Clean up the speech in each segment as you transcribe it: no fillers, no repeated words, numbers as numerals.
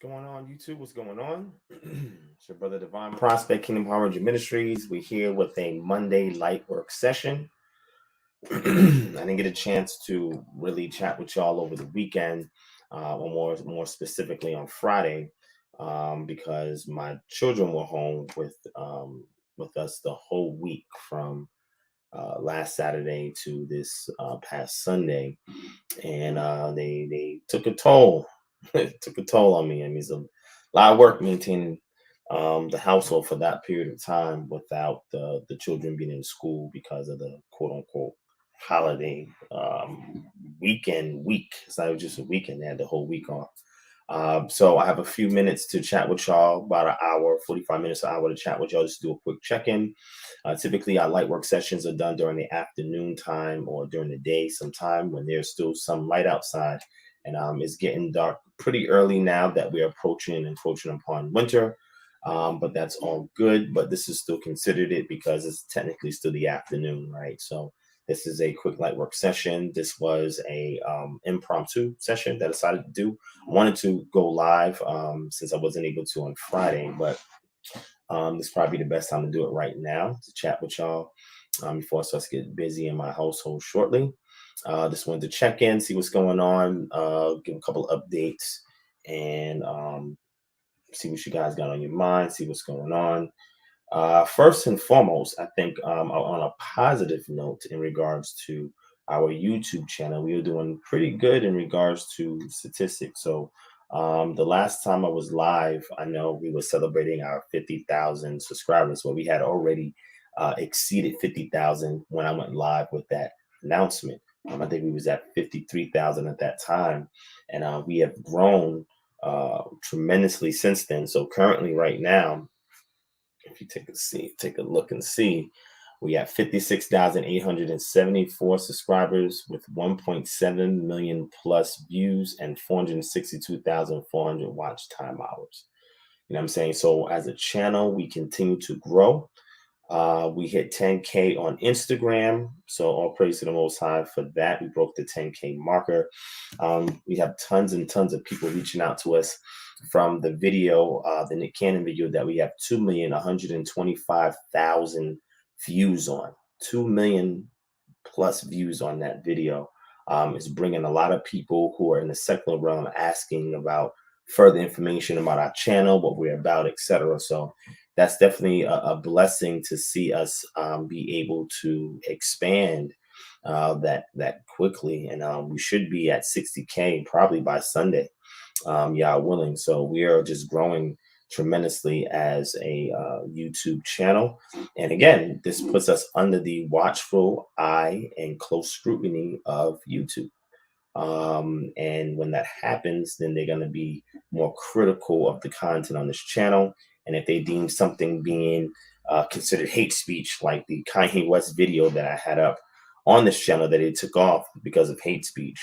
Going on YouTube? What's going on? It's your brother DivineProspect, Kingdom Harbinger Ministries. We're here with a Monday light work session. I didn't get a chance to really chat with y'all over the weekend, or more specifically on Friday, because my children were home with us the whole week from last Saturday to this past Sunday, and they took a toll. It took a toll on me. I mean, it's a lot of work maintaining the household for that period of time without the children being in school because of the quote unquote holiday weekend week. It's not just a weekend; they had the whole week off. So I have a few minutes to chat with y'all, about an hour, 45 minutes, an hour to chat with y'all, just do a quick check-in. Typically, our light work sessions are done during the afternoon time or during the day sometime when there's still some light outside. And it's getting dark pretty early now that we're approaching upon winter. But that's all good. But this is still considered it because it's technically still the afternoon, right? So this is a quick light work session. This was a impromptu session that I decided to do. I wanted to go live since I wasn't able to on Friday, but this is probably the best time to do it right now to chat with y'all before I start to get busy in my household shortly. Just wanted to check in, see what's going on, give a couple updates, and see what you guys got on your mind, see what's going on. First and foremost, I think on a positive note in regards to our YouTube channel, we are doing pretty good in regards to statistics. So the last time I was live, I know we were celebrating our 50,000 subscribers. Well, we had already exceeded 50,000 when I went live with that announcement. I think we was at 53,000 at that time, and we have grown tremendously since then. So currently, right now, if you take a look and see, we have 56,874 subscribers with 1.7 million plus views and 462,400 watch time hours. You know what I'm saying? So as a channel, we continue to grow. We hit 10K on Instagram. So all praise to the Most High for that. We broke the 10K marker. We have tons and tons of people reaching out to us from the video, the Nick Cannon video that we have 2,125,000 views on. 2 million plus views on that video. It's bringing a lot of people who are in the secular realm asking about further information about our channel, what we're about, etc. So that's definitely a blessing to see us be able to expand that quickly. And we should be at 60K probably by Sunday, y'all willing. So we are just growing tremendously as a YouTube channel. And again, this puts us under the watchful eye and close scrutiny of YouTube. And when that happens, then they're going to be more critical of the content on this channel. And if they deem something being considered hate speech, like the Kanye West video that I had up on this channel that it took off because of hate speech,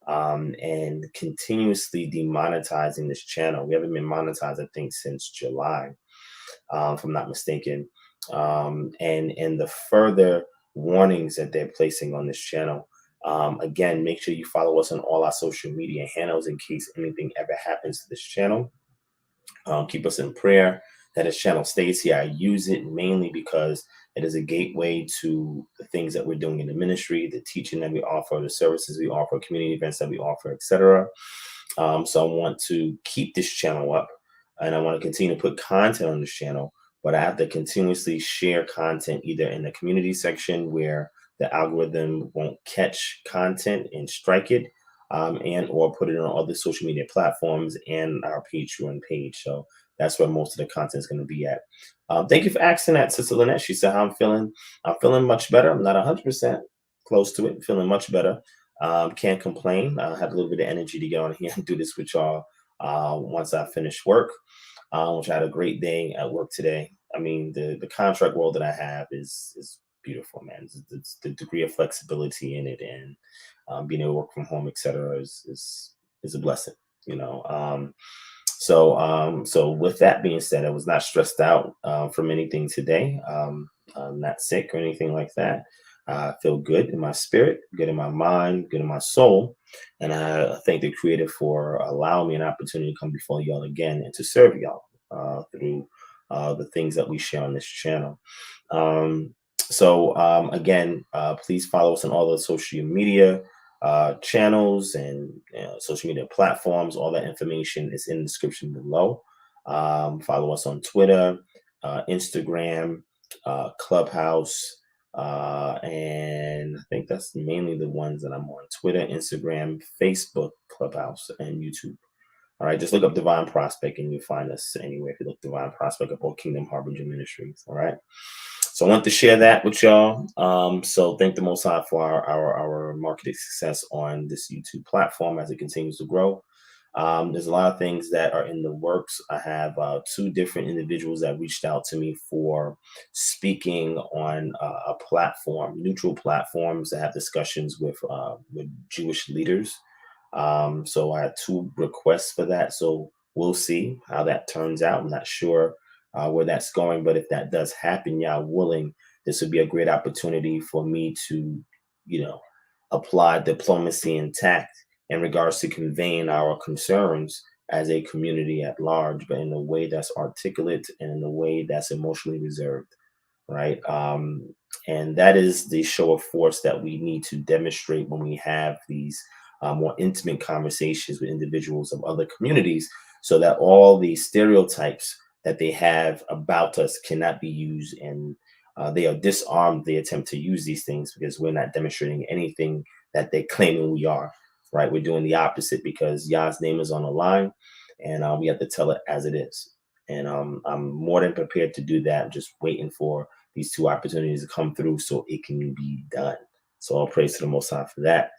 and continuously demonetizing this channel. We haven't been monetized, I think, since July, if I'm not mistaken. And the further warnings that they're placing on this channel. Again, make sure you follow us on all our social media handles in case anything ever happens to this channel. Keep us in prayer that this channel stays here. I use it mainly because it is a gateway to the things that we're doing in the ministry, the teaching that we offer, the services we offer, community events that we offer, etc. So I want to keep this channel up, and I want to continue to put content on this channel, but I have to continuously share content either in the community section where the algorithm won't catch content and strike it, and or put it on other social media platforms and our Patreon page. So that's where most of the content is going to be at. Thank you for asking that, Sister Lynette. She said how I'm feeling. I'm feeling much better. I'm not 100% close to it. Feeling much better. Can't complain. I have a little bit of energy to get on here and do this with y'all once I finish work, which I had a great day at work today. I mean, the contract role that I have is beautiful, man. It's the degree of flexibility in it, and being able to work from home, etc., is a blessing, you know. So with that being said, I was not stressed out from anything today. I'm not sick or anything like that. I feel good in my spirit, good in my mind, good in my soul. And I thank the Creator for allowing me an opportunity to come before y'all again and to serve y'all through the things that we share on this channel. Again, please follow us on all the social media channels and social media platforms. All that information is in the description below. Follow us on Twitter, Instagram, Clubhouse, and I think that's mainly the ones that I'm on: Twitter, Instagram, Facebook, Clubhouse, and YouTube. All right, just look up Divine Prospect and you'll find us anywhere. If you look Divine Prospect up or Kingdom Harbinger Ministries. All right. So I want to share that with y'all. So thank the Most High for our marketing success on this YouTube platform as it continues to grow. There's a lot of things that are in the works. I have 2 different individuals that reached out to me for speaking on a platform, neutral platforms that have discussions with Jewish leaders. So I had 2 requests for that. So we'll see how that turns out. I'm not sure where that's going, but if that does happen, y'all willing, this would be a great opportunity for me to, apply diplomacy and tact in regards to conveying our concerns as a community at large, but in a way that's articulate and in a way that's emotionally reserved, right? And that is the show of force that we need to demonstrate when we have these more intimate conversations with individuals of other communities, so that all the stereotypes that they have about us cannot be used, and they are disarmed. They attempt to use these things because we're not demonstrating anything that they're claiming we are, right? We're doing the opposite because Yah's name is on the line, and we have to tell it as it is. And I'm more than prepared to do that. I'm just waiting for these 2 opportunities to come through so it can be done. So all praise to the Most High for that.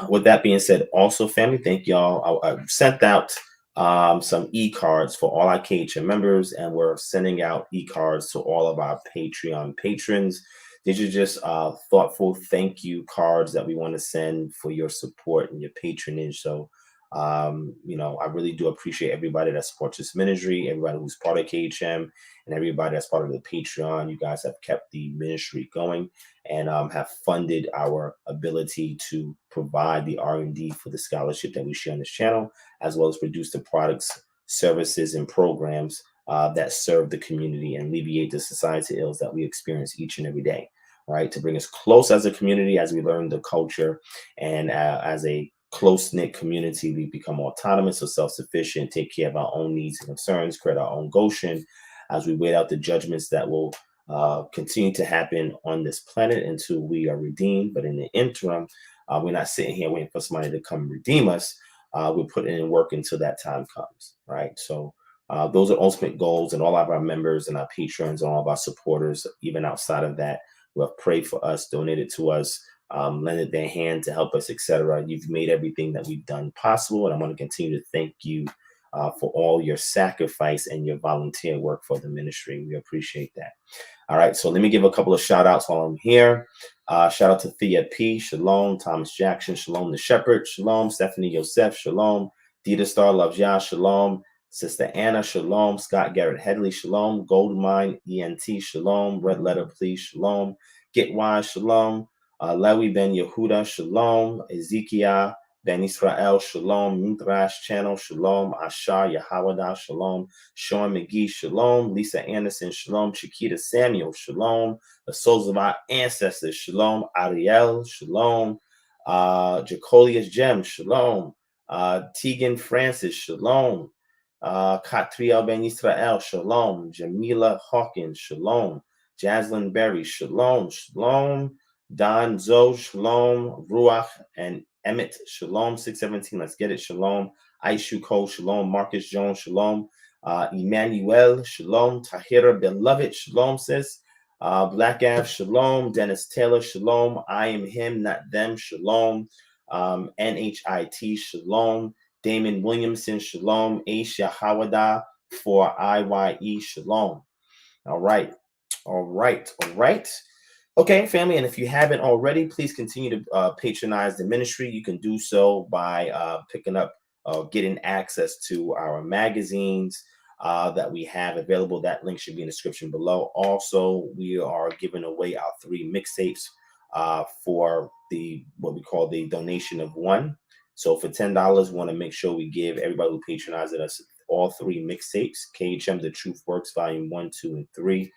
With that being said, also, family, thank y'all. I sent out some e-cards for all our KHM members, and we're sending out e-cards to all of our Patreon patrons. These are just thoughtful thank you cards that we want to send for your support and your patronage. So, I really do appreciate everybody that supports this ministry, everybody who's part of KHM, and everybody that's part of the Patreon. You guys have kept the ministry going and have funded our ability to provide the R&D for the scholarship that we share on this channel, as well as produce the products, services, and programs that serve the community and alleviate the society ills that we experience each and every day, right? To bring us close as a community as we learn the culture, and as a close-knit community, we become autonomous or self-sufficient, take care of our own needs and concerns, create our own Goshen as we wait out the judgments that will continue to happen on this planet until we are redeemed. But in the interim, we're not sitting here waiting for somebody to come redeem us. We're putting in work until that time comes, right? So those are ultimate goals, and all of our members and our patrons and all of our supporters, even outside of that, who have prayed for us, donated to us, lended their hand to help us, etc. You've made everything that we've done possible, and I want to continue to thank you for all your sacrifice and your volunteer work for the ministry. We appreciate that. All right, so let me give a couple of shout outs while I'm here. Shout out to Thea P, Shalom, Thomas Jackson, Shalom the Shepherd, Shalom, Stephanie Yosef, Shalom, Dita Star Loves Yah, Shalom, Sister Anna, Shalom, Scott Garrett Headley, Shalom, Goldmine, ENT, Shalom, Red Letter Please, Shalom, Get Wise, Shalom, Lewi Ben Yehuda, Shalom, Ezekiel Ben Israel, Shalom, Midrash Channel, Shalom, Ashar Yahawada, Shalom, Sean McGee, Shalom, Lisa Anderson, Shalom, Chiquita Samuel, Shalom, the souls of our ancestors, Shalom, Ariel, Shalom, Jacolius Gem, Shalom, Tegan Francis, Shalom, Katriel Ben Israel, Shalom, Jamila Hawkins, Shalom, Jaslyn Berry, Shalom, Shalom, Don Zoe, Shalom, Ruach, and Emmett, Shalom, 617, let's get it, Shalom, Aishu Cole, Shalom, Marcus Jones, Shalom, Emmanuel, Shalom, Tahira Beloved, Shalom, sis, Black Av, Shalom, Dennis Taylor, Shalom, I am him, not them, Shalom, NHIT, Shalom, Damon Williamson, Shalom, Aish Yahawada, for IYE, Shalom. All right. Okay, family, and if you haven't already, please continue to patronize the ministry. You can do so by picking up, getting access to our magazines that we have available. That link should be in the description below. Also, we are giving away our 3 mixtapes for what we call the donation of one. So for $10, we want to make sure we give everybody who patronizes us all 3 mixtapes, KHM The Truth Works Volume 1, 2, and 3.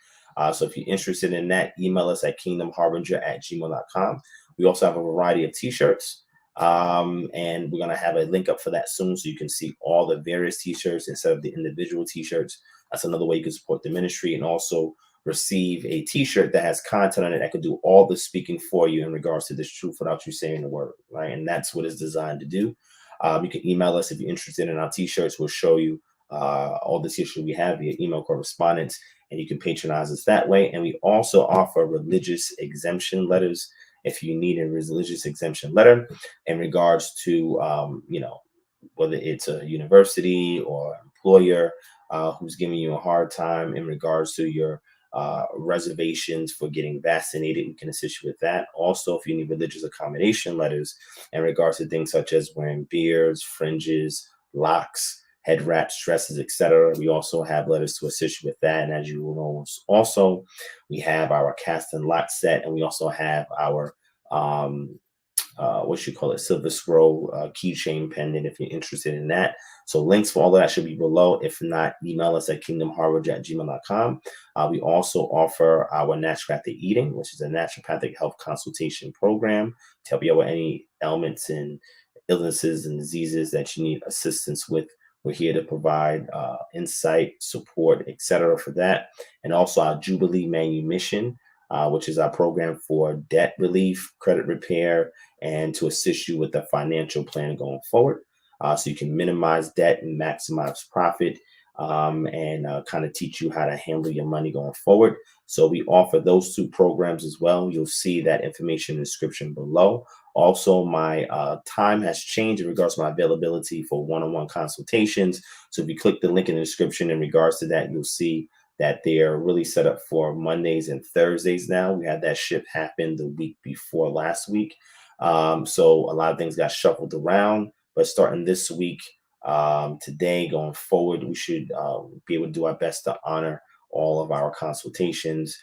So if you're interested in that, email us at kingdomharbinger@gmail.com. We also have a variety of t-shirts, and we're going to have a link up for that soon, so you can see all the various t-shirts instead of the individual t-shirts. That's another way you can support the ministry, and also receive a t-shirt that has content on it that can do all the speaking for you in regards to this truth without you saying the word, right? And that's what it's designed to do. You can email us if you're interested in our t-shirts. We'll show you all the t-shirts we have via email correspondence, and you can patronize us that way. And we also offer religious exemption letters if you need a religious exemption letter in regards to, whether it's a university or employer who's giving you a hard time in regards to your reservations for getting vaccinated. We can assist you with that. Also, if you need religious accommodation letters in regards to things such as wearing beards, fringes, locks, head wraps, dresses, etc., we also have letters to assist you with that. And as you will know, also we have our cast and lock set, and we also have our silver scroll keychain pendant if you're interested in that. So links for all of that should be below. If not, email us at kingdomharbinger@gmail.com. We also offer our naturopathic eating, which is a naturopathic health consultation program to help you out with any ailments and illnesses and diseases that you need assistance with. We're here to provide insight, support, etc. for that. And also our Jubilee Manumission, which is our program for debt relief, credit repair, and to assist you with a financial plan going forward. So you can minimize debt and maximize profit, and kind of teach you how to handle your money going forward. So we offer those 2 programs as well. You'll see that information in the description below. Also, my time has changed in regards to my availability for one-on-one consultations. So if you click the link in the description in regards to that, you'll see that they're really set up for Mondays and Thursdays now. We had that shift happen the week before last week. So a lot of things got shuffled around, but starting this week, today going forward, we should be able to do our best to honor all of our consultations,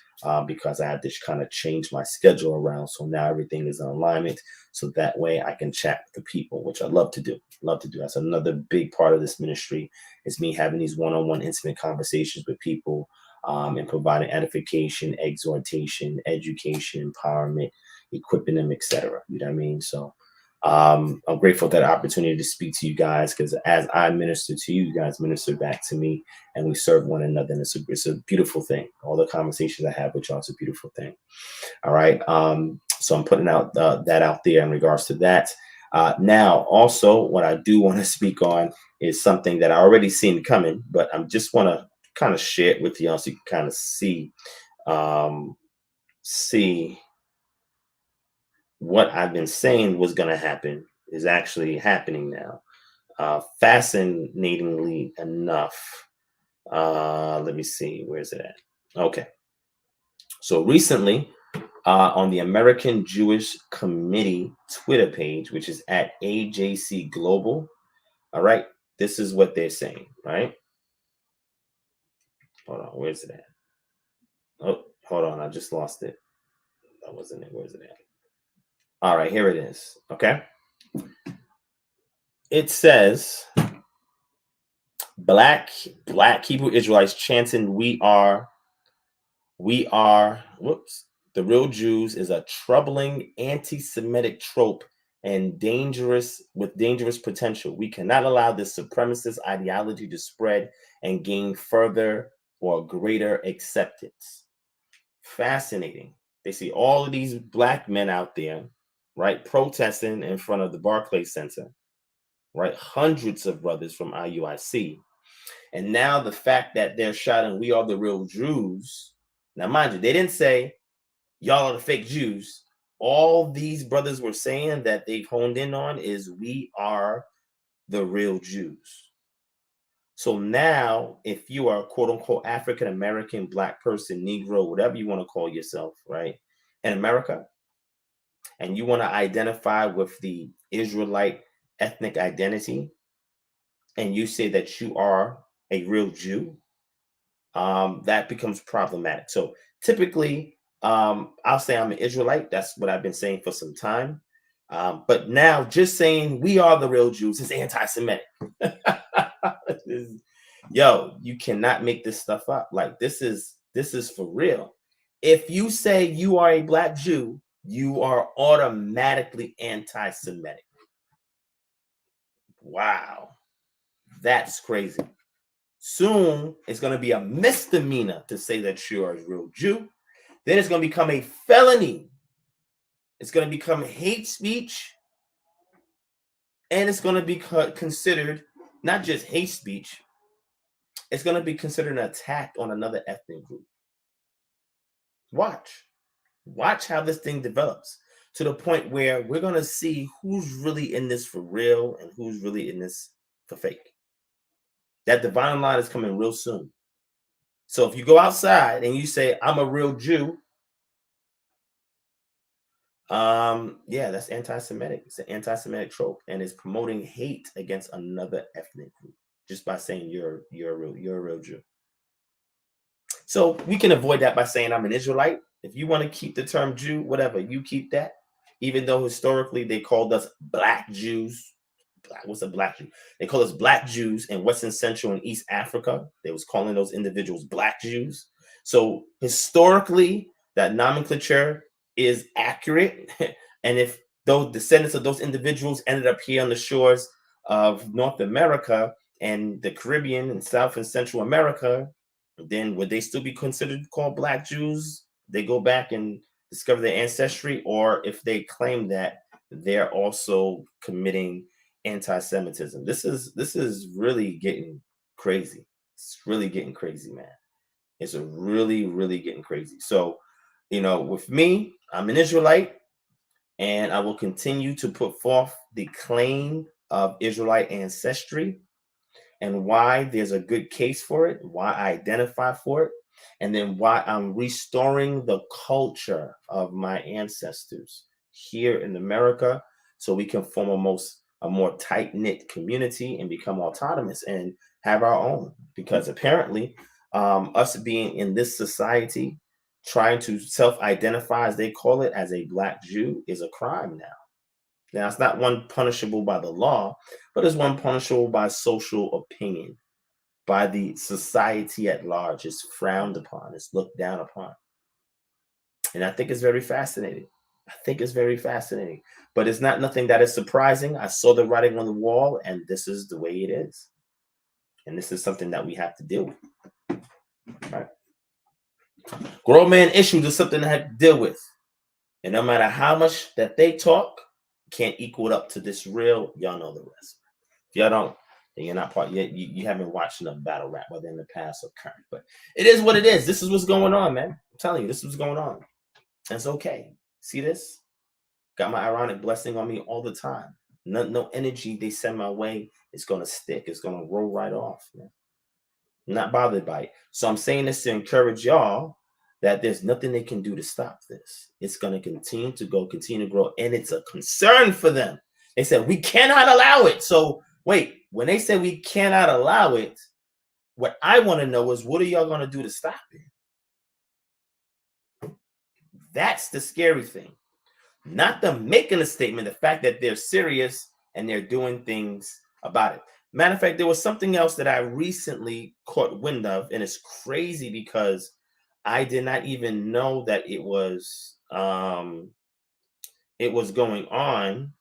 because I had to kind of change my schedule around. So now everything is in alignment. So that way I can chat with the people, which I love to do. That's another big part of this ministry, is me having these one-on-one intimate conversations with people, and providing edification, exhortation, education, empowerment, equipping them, etc. You know what I mean? So I'm grateful for that opportunity to speak to you guys, because as I minister to you, you guys minister back to me, and we serve one another. And it's a beautiful thing. All the conversations I have with y'all is a beautiful thing. All right. So I'm putting out that out there in regards to that. Now, also, what I do want to speak on is something that I already seen coming, but I just want to kind of share it with y'all so you can kind of see what I've been saying was going to happen is actually happening now. Fascinatingly enough, let me see, where's it at? Okay. So recently, on the American Jewish Committee Twitter page, which is at AJC Global, all right, this is what they're saying, right? Hold on, where's it at? Oh, hold on, I just lost it. That wasn't it. Where's it at? All right, here it is. Okay. It says black Hebrew Israelites chanting, we are, whoops, the real Jews is a troubling anti-Semitic trope and dangerous potential. We cannot allow this supremacist ideology to spread and gain further or greater acceptance. Fascinating. They see all of these black men out there, right, protesting in front of the Barclays Center, right? Hundreds of brothers from IUIC. And now the fact that they're shouting, we are the real Jews. Now, mind you, they didn't say, y'all are the fake Jews. All these brothers were saying that they've honed in on is we are the real Jews. So now, if you are a quote unquote African American, black person, Negro, whatever you want to call yourself, right, in America, and you want to identify with the Israelite ethnic identity, and you say that you are a real Jew, that becomes problematic. So typically, I'll say I'm an Israelite. That's what I've been saying for some time. But now just saying we are the real Jews is anti-Semitic. Yo, you cannot make this stuff up. Like this is for real. If you say you are a black Jew, you are automatically anti-Semitic. Wow, that's crazy. Soon it's going to be a misdemeanor to say that you are a real Jew. Then it's going to become a felony. It's going to become hate speech. And it's going to be considered not just hate speech, it's going to be considered an attack on another ethnic group. Watch how this thing develops to the point where we're going to see who's really in this for real and who's really in this for fake. That divine line is coming real soon. So if you go outside and you say, I'm a real Jew, yeah, that's anti-Semitic. It's an anti-Semitic trope, and it's promoting hate against another ethnic group just by saying you're a real Jew. So we can avoid that by saying I'm an Israelite. If you want to keep the term Jew, whatever, you keep that. Even though historically they called us black Jews. What's a black Jew? They call us black Jews in Western Central and East Africa. They was calling those individuals black Jews. So historically, that nomenclature is accurate. And if those descendants of those individuals ended up here on the shores of North America and the Caribbean and South and Central America, then would they still be considered called black Jews? They go back and discover their ancestry, or if they claim that they're also committing anti-Semitism. This is really getting crazy. It's really getting crazy, man. It's really getting crazy. So, with me, I'm an Israelite, and I will continue to put forth the claim of Israelite ancestry and why there's a good case for it, why I identify for it, and then why I'm restoring the culture of my ancestors here in America so we can form a more tight-knit community and become autonomous and have our own. Because apparently, us being in this society, trying to self-identify, as they call it, as a black Jew is a crime now. Now, it's not one punishable by the law, but it's one punishable by social opinion, by the society at large. It's frowned upon, it's looked down upon. And I think it's very fascinating. But it's not nothing that is surprising. I saw the writing on the wall, and this is the way it is. And this is something that we have to deal with. Right? Grown man issues is something I have to deal with. And no matter how much that they talk, can't equal it up to this real. Y'all know the rest. If y'all don't, then you're not part yet. You haven't watched enough battle rap, whether in the past or current. But it is what it is. This is what's going on, man. I'm telling you, this is what's going on. And it's okay. See this? Got my ironic blessing on me all the time. No energy they send my way is gonna stick. It's gonna roll right off, man. I'm not bothered by it. So I'm saying this to encourage y'all that there's nothing they can do to stop this. It's going to continue to grow, and it's a concern for them. They said, we cannot allow it. So wait, when they say we cannot allow it, what I want to know is, what are y'all going to do to stop it? That's the scary thing. Not them making a statement, the fact that they're serious and they're doing things about it. Matter of fact, there was something else that I recently caught wind of, and it's crazy because I did not even know that it was going on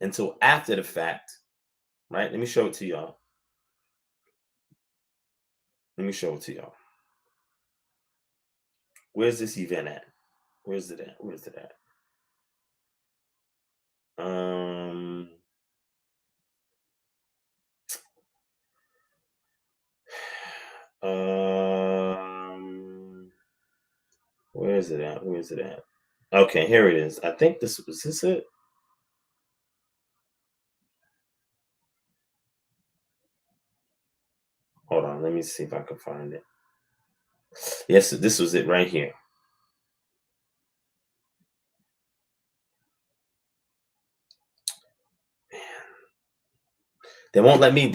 until after the fact. Right? Let me show it to y'all. Where's this event at? Where's it at? Where is it at? Okay, here it is. I think is this it? Hold on, let me see if I can find it. Yes, this was it right here. They won't let me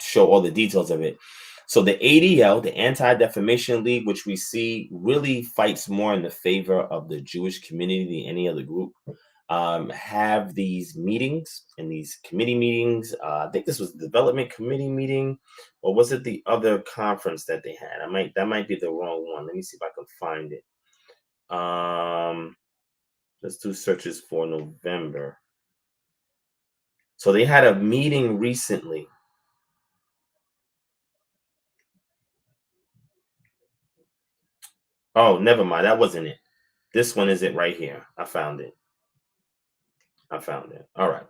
show all the details of it. So the ADL, the Anti-Defamation League, which we see really fights more in the favor of the Jewish community than any other group, have these meetings and these committee meetings. I think this was the development committee meeting, or was it the other conference that they had? That might be the wrong one. Let me see if I can find it. Let's do searches for November. So they had a meeting recently. Oh, never mind. That wasn't it. This one is it right here. I found it. All right.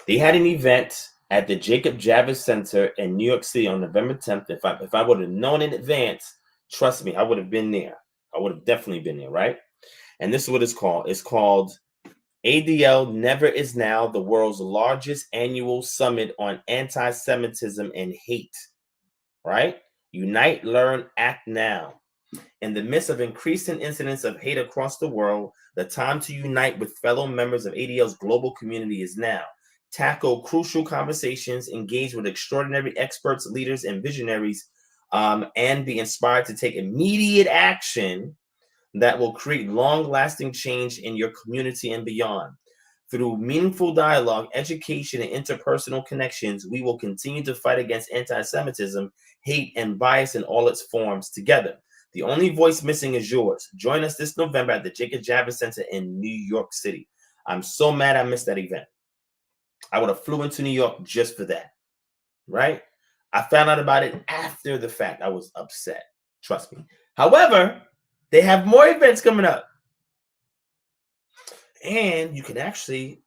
They had an event at the Jacob Javits Center in New York City on November 10th. If I would have known in advance, trust me, I would have been there. I would have definitely been there, right? And this is what it's called. It's called ADL Never Is Now, the world's largest annual summit on anti-Semitism and hate, right? Unite, learn, act now. In the midst of increasing incidents of hate across the world, the time to unite with fellow members of ADL's global community is now. Tackle crucial conversations, engage with extraordinary experts, leaders, and visionaries, and be inspired to take immediate action that will create long-lasting change in your community and beyond. Through meaningful dialogue, education, and interpersonal connections, we will continue to fight against anti-Semitism, hate, and bias in all its forms together. The only voice missing is yours. Join us this November at the Jacob Javits Center in New York City. I'm so mad I missed that event. I would have flew into New York just for that, right? I found out about it after the fact. I was upset. Trust me. However, they have more events coming up. And you can actually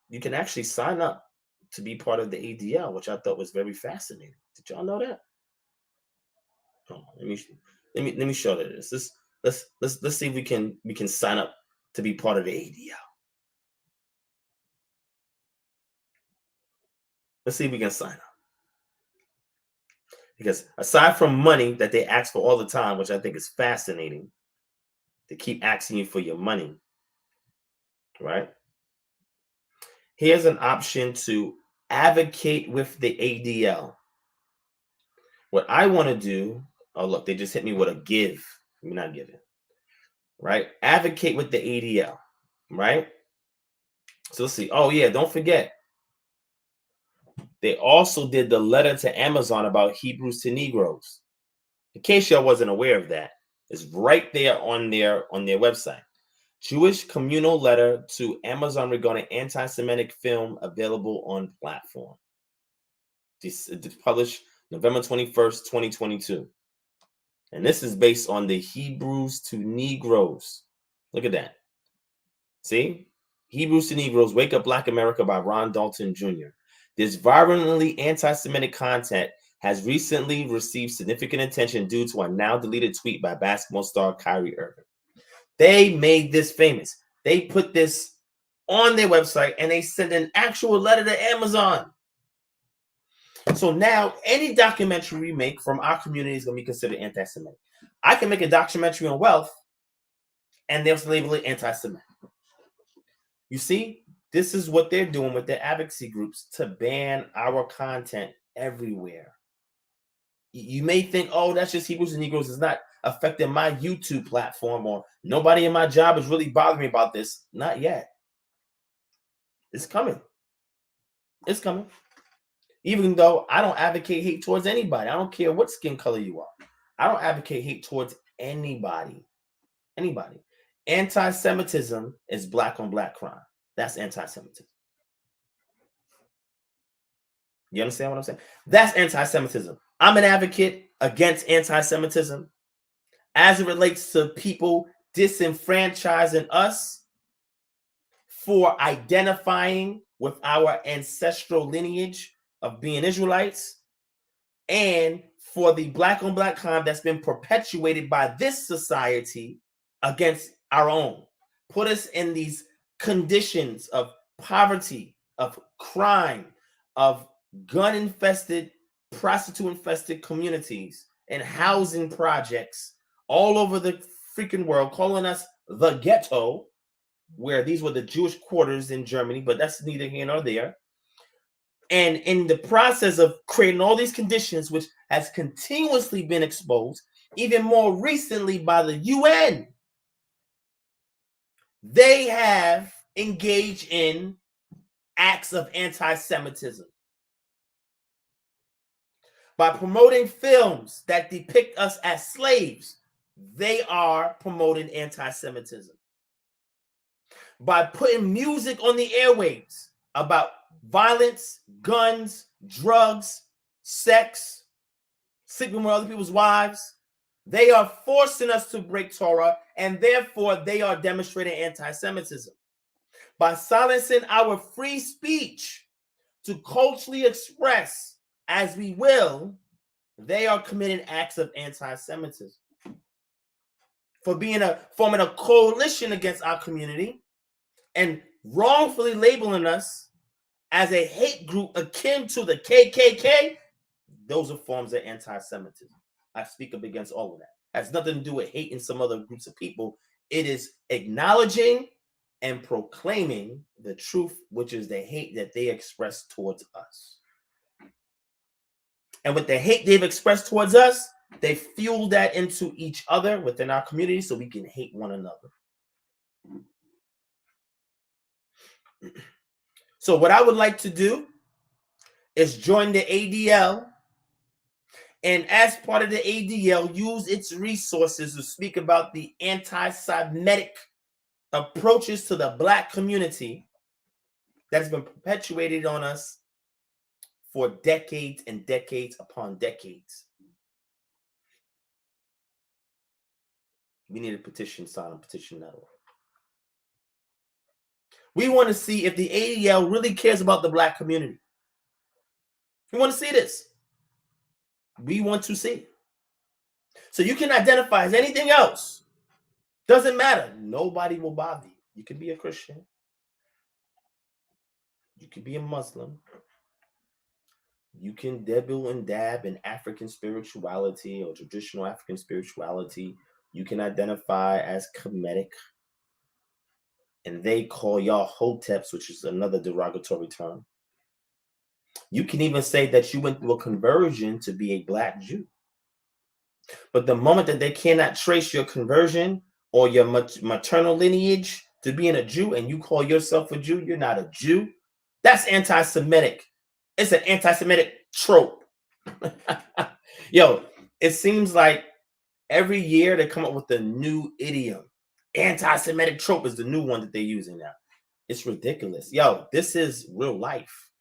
sign up to be part of the ADL, which I thought was very fascinating. Did y'all know that? Oh, let me show you this. Let's see if we can sign up to be part of the ADL. Let's see if we can sign up. Because aside from money that they ask for all the time, which I think is fascinating, they keep asking you for your money, right? Here's an option to advocate with the ADL. What I want to do, oh look, they just hit me with a give. Let me not give it, right? Advocate with the ADL, right? So let's see. Oh yeah, don't forget. They also did the letter to Amazon about Hebrews to Negroes. In case y'all wasn't aware of that, it's right there on their website. Jewish communal letter to Amazon regarding anti-Semitic film available on platform. It's published November 21st, 2022. And this is based on the Hebrews to Negroes. Look at that. See? Hebrews to Negroes, Wake Up Black America by Ron Dalton Jr. This virulently anti-Semitic content has recently received significant attention due to a now deleted tweet by basketball star Kyrie Irving. They made this famous. They put this on their website and they sent an actual letter to Amazon. So now any documentary we make from our community is going to be considered anti-Semitic. I can make a documentary on wealth and they'll label it anti-Semitic. You see, this is what they're doing with their advocacy groups to ban our content everywhere. You may think, oh, that's just Hebrews and Negroes. It's not affecting my YouTube platform, or nobody in my job is really bothering me about this. Not yet. It's coming. It's coming. Even though I don't advocate hate towards anybody. I don't care what skin color you are. I don't advocate hate towards anybody. Anybody. Anti-Semitism is black on black crime. That's anti-Semitism. You understand what I'm saying? That's anti-Semitism. I'm an advocate against anti-Semitism as it relates to people disenfranchising us for identifying with our ancestral lineage of being Israelites, and for the black on black crime that's been perpetuated by this society against our own. Put us in these conditions of poverty, of crime, of gun-infested, prostitute-infested communities and housing projects all over the freaking world, calling us the ghetto, where these were the Jewish quarters in Germany, but that's neither here nor there. And in the process of creating all these conditions, which has continuously been exposed, even more recently by the UN. They have engaged in acts of anti-Semitism by promoting films that depict us as slaves. They are promoting anti-Semitism by putting music on the airwaves about violence, guns, drugs, sex, sleeping with other people's wives. They are forcing us to break Torah, and therefore they are demonstrating anti-Semitism. By silencing our free speech to culturally express as we will, they are committing acts of anti-Semitism. For forming a coalition against our community and wrongfully labeling us as a hate group akin to the KKK, those are forms of anti-Semitism. I speak up against all of that. It has nothing to do with hating some other groups of people. It is acknowledging and proclaiming the truth, which is the hate that they express towards us. And with the hate they've expressed towards us, they fuel that into each other within our community so we can hate one another. So what I would like to do is join the ADL, and as part of the ADL, use its resources to speak about the anti-Semitic approaches to the Black community that has been perpetuated on us for decades and decades upon decades. We need a petition, sign on petition.org. We want to see if the ADL really cares about the Black community. We want to see this. We want to see. So you can identify as anything else. Doesn't matter. Nobody will bother you. You can be a Christian. You can be a Muslim. You can dabble and dab in African spirituality or traditional African spirituality. You can identify as Kemetic. And they call y'all hoteps, which is another derogatory term. You can even say that you went through a conversion to be a Black Jew. But the moment that they cannot trace your conversion or your maternal lineage to being a Jew, and you call yourself a Jew, you're not a Jew. That's anti-Semitic. It's an anti-Semitic trope. Yo, it seems like every year they come up with a new idiom. Anti-Semitic trope is the new one that they're using now. It's ridiculous. Yo, this is real life.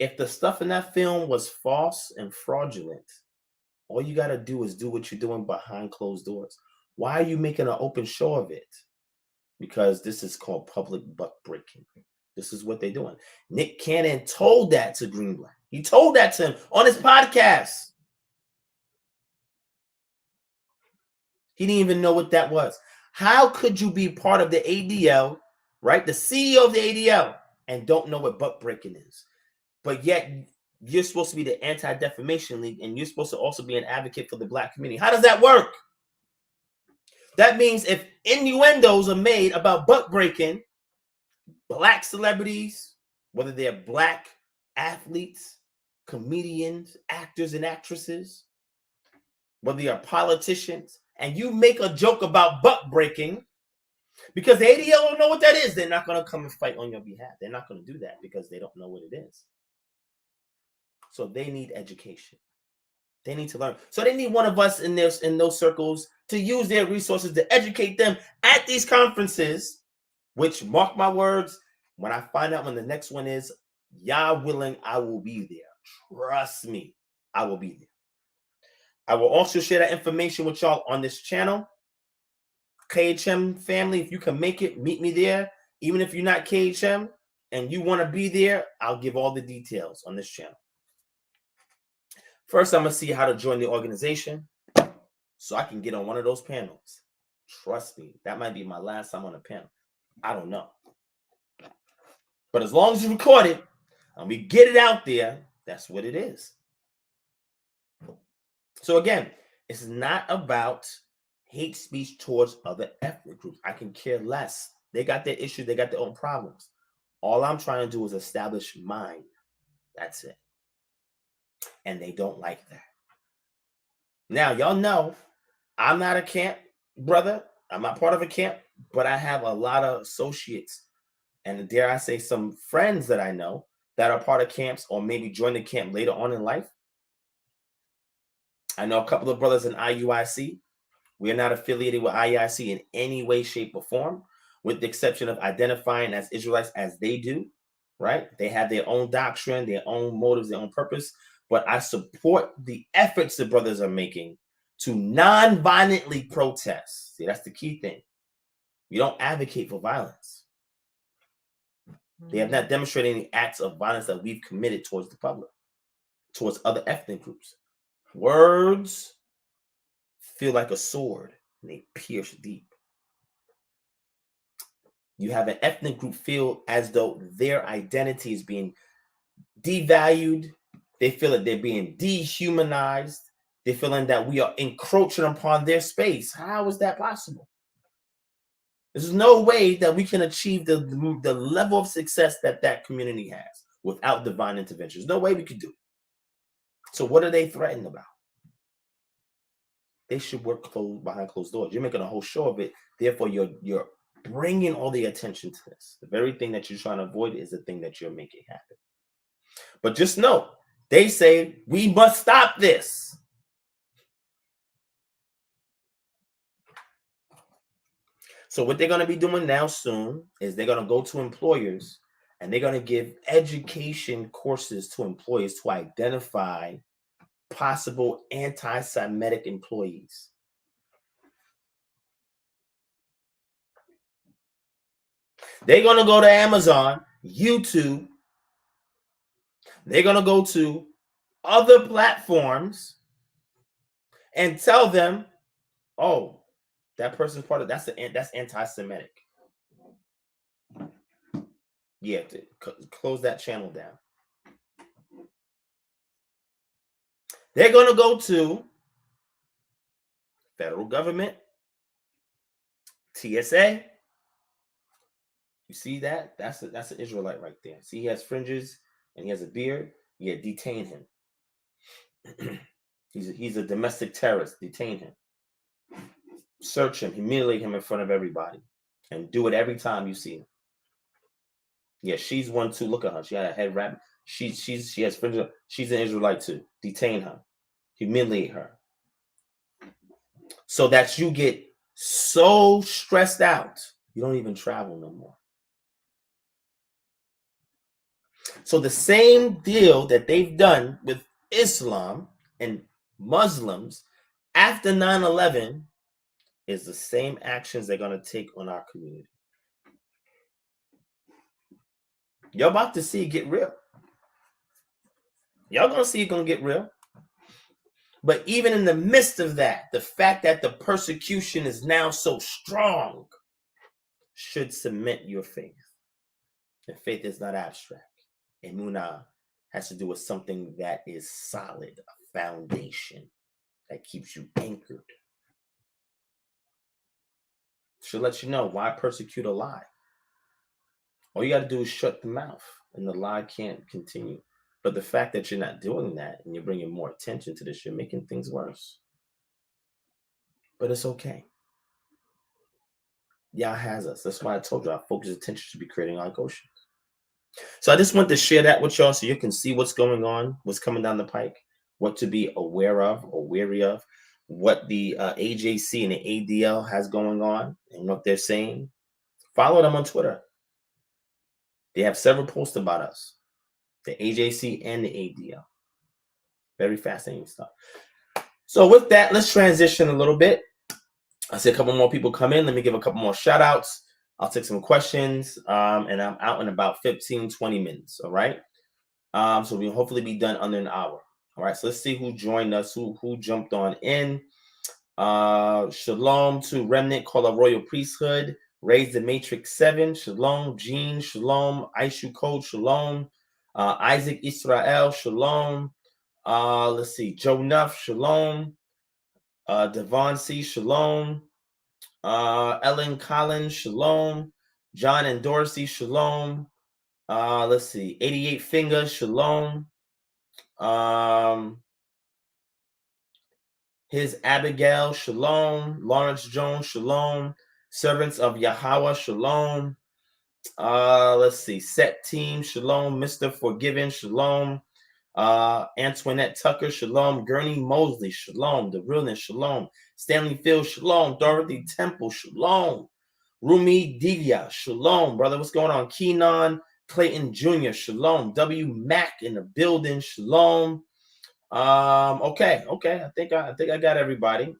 If the stuff in that film was false and fraudulent, all you got to do is do what you're doing behind closed doors. Why are you making an open show of it? Because this is called public buck breaking. This is what they're doing. Nick Cannon told that to Greenblatt. He told that to him on his podcast. He didn't even know what that was. How could you be part of the ADL, right? The CEO of the ADL, and don't know what buck breaking is? But yet you're supposed to be the Anti-Defamation League, and you're supposed to also be an advocate for the Black community. How does that work? That means if innuendos are made about buck breaking, Black celebrities, whether they're Black athletes, comedians, actors and actresses, whether you're politicians, and you make a joke about buck breaking, because the ADL don't know what that is, they're not going to come and fight on your behalf. They're not going to do that because they don't know what it is. So they need education. They need to learn. So they need one of us in those circles to use their resources to educate them at these conferences, which, mark my words, when I find out when the next one is, Yah willing, I will be there. Trust me, I will be there. I will also share that information with y'all on this channel. KHM family, if you can make it, meet me there. Even if you're not KHM and you want to be there, I'll give all the details on this channel. First, I'm going to see how to join the organization so I can get on one of those panels. Trust me, that might be my last time on a panel. I don't know. But as long as you record it and we get it out there, that's what it is. So again, it's not about hate speech towards other ethnic groups. I can care less. They got their issues. They got their own problems. All I'm trying to do is establish mine. That's it. And they don't like that. Now, y'all know I'm not a camp brother. I'm not part of a camp, but I have a lot of associates and, dare I say, some friends that I know that are part of camps or maybe join the camp later on in life. I know a couple of brothers in IUIC. We are not affiliated with IUIC in any way, shape, or form, with the exception of identifying as Israelites as they do, right? They have their own doctrine, their own motives, their own purpose. But I support the efforts the brothers are making to non-violently protest. See, that's the key thing. We don't advocate for violence. They have not demonstrated any acts of violence that we've committed towards the public, towards other ethnic groups. Words feel like a sword and they pierce deep. You have an ethnic group feel as though their identity is being devalued. They feel that they're being dehumanized. They're feeling that we are encroaching upon their space. How is that possible? There's no way that we can achieve the level of success that that community has without divine intervention. There's no way we could do it. So what are they threatening about? They should work behind closed doors. You're making a whole show of it. Therefore, you're bringing all the attention to this. The very thing that you're trying to avoid is the thing that you're making happen. But just know, they say we must stop this. So what they're going to be doing now soon is they're going to go to employers and they're going to give education courses to employees to identify possible anti-Semitic employees. They're going to go to Amazon, YouTube. They're going to go to other platforms and tell them, oh, that person's part of that's anti-Semitic. Yeah, close that channel down. They're going to go to federal government, TSA. You see that? That's an Israelite right there. See, he has fringes and he has a beard. Yeah, detain him. He's a domestic terrorist. Detain him. Search him. Humiliate him in front of everybody. And do it every time you see him. Yeah, she's one too. Look at her. She had a head wrap. She has fringes. She's an Israelite too. Detain her. Humiliate her. So that you get so stressed out, you don't even travel no more. So the same deal that they've done with Islam and Muslims after 9/11 is the same actions they're going to take on our community. You're about to see it get real. Y'all going to see it going to get real. But even in the midst of that, the fact that the persecution is now so strong should cement your faith. And faith is not abstract. Emunah has to do with something that is solid, a foundation that keeps you anchored. Should let you know why persecute a lie. All you got to do is shut the mouth and the lie can't continue. But the fact that you're not doing that and you're bringing more attention to this, you're making things worse. But it's okay. Yah has us. That's why I told you our focus attention should be creating our Goshen. So I just want to share that with y'all so you can see what's going on, what's coming down the pike, what to be aware of or wary of, what the AJC and the ADL has going on and what they're saying. Follow them on Twitter. They have several posts about us, the AJC and the ADL. Very fascinating stuff. So with that, let's transition a little bit. I see a couple more people come in. Let me give a couple more shout outs. I'll take some questions, and I'm out in about 15, 20 minutes, all right? So we'll hopefully be done under an hour, all right? So let's see who joined us, who jumped on in. Shalom to Remnant, call a royal priesthood, raised the Matrix 7, Shalom, Jean, Shalom, Aishu Code, Shalom, Isaac Israel, Shalom, let's see, Joe Nuff, Shalom, Devon C, Shalom, Ellen Collins, Shalom, John and Dorsey, Shalom, let's see, 88 Fingers, Shalom, His Abigail, shalom. Lawrence Jones, shalom. Servants of Yahweh, shalom. Let's see. Set Team, shalom. Mr. Forgiven, shalom. Antoinette Tucker, shalom. Gurney Mosley, shalom. The Realness, shalom. Stanley Field, shalom. Dorothy Temple, shalom. Rumi Divya, shalom, brother. What's going on? Keenan Clayton Jr., shalom. W. Mac in the building, shalom. Okay. I think I got everybody.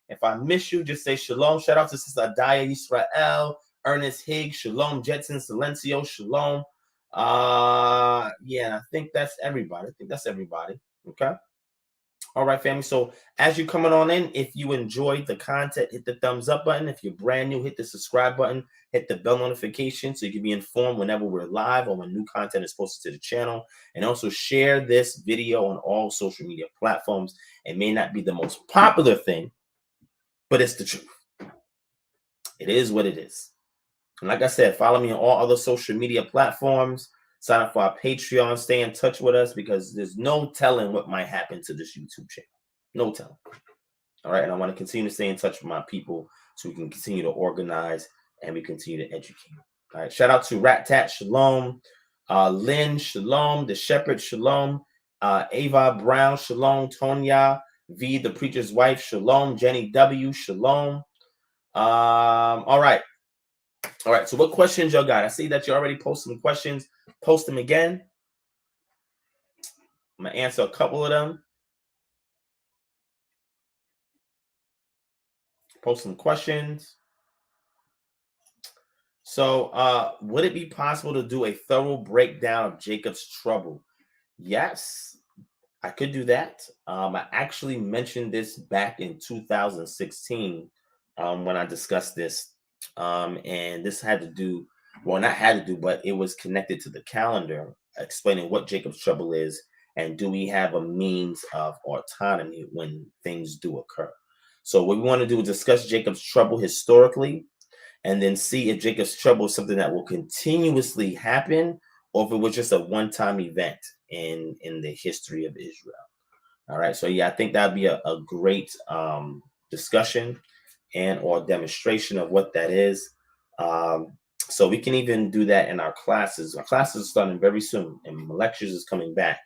If I miss you, just say shalom. Shout out to Sister Adaya Israel, Ernest Higgs, shalom. Jetson Silencio, shalom. Yeah, I think that's everybody. Okay. All right, family. So as you're coming on in, if you enjoyed the content, hit the thumbs up button. If you're brand new, hit the subscribe button, hit the bell notification so you can be informed whenever we're live or when new content is posted to the channel. And also share this video on all social media platforms. It may not be the most popular thing, but it's the truth. It is what it is. And like I said, follow me on all other social media platforms. Sign up for our Patreon. Stay in touch with us because there's no telling what might happen to this YouTube channel. No telling. All right. And I want to continue to stay in touch with my people so we can continue to organize and we continue to educate. All right. Shout out to Rat Tat, shalom. Lynn, shalom. The Shepherd, shalom. Ava Brown, shalom. Tonya V, the preacher's wife, shalom. Jenny W, shalom. All right. So what questions y'all got? I see that you already posted some questions. Post them again. I'm going to answer a couple of them. Post some questions. So would it be possible to do a thorough breakdown of Jacob's trouble? Yes, I could do that. I actually mentioned this back in 2016 when I discussed this. And this had to do, well, not had to do, but it was connected to the calendar, explaining what Jacob's trouble is and do we have a means of autonomy when things do occur. So what we want to do is discuss Jacob's trouble historically, and then see if Jacob's trouble is something that will continuously happen or if it was just a one-time event in the history of Israel. All right. So yeah, I think that'd be a great discussion and or demonstration of what that is. So we can even do that in our classes. Our classes are starting very soon and my lectures is coming back.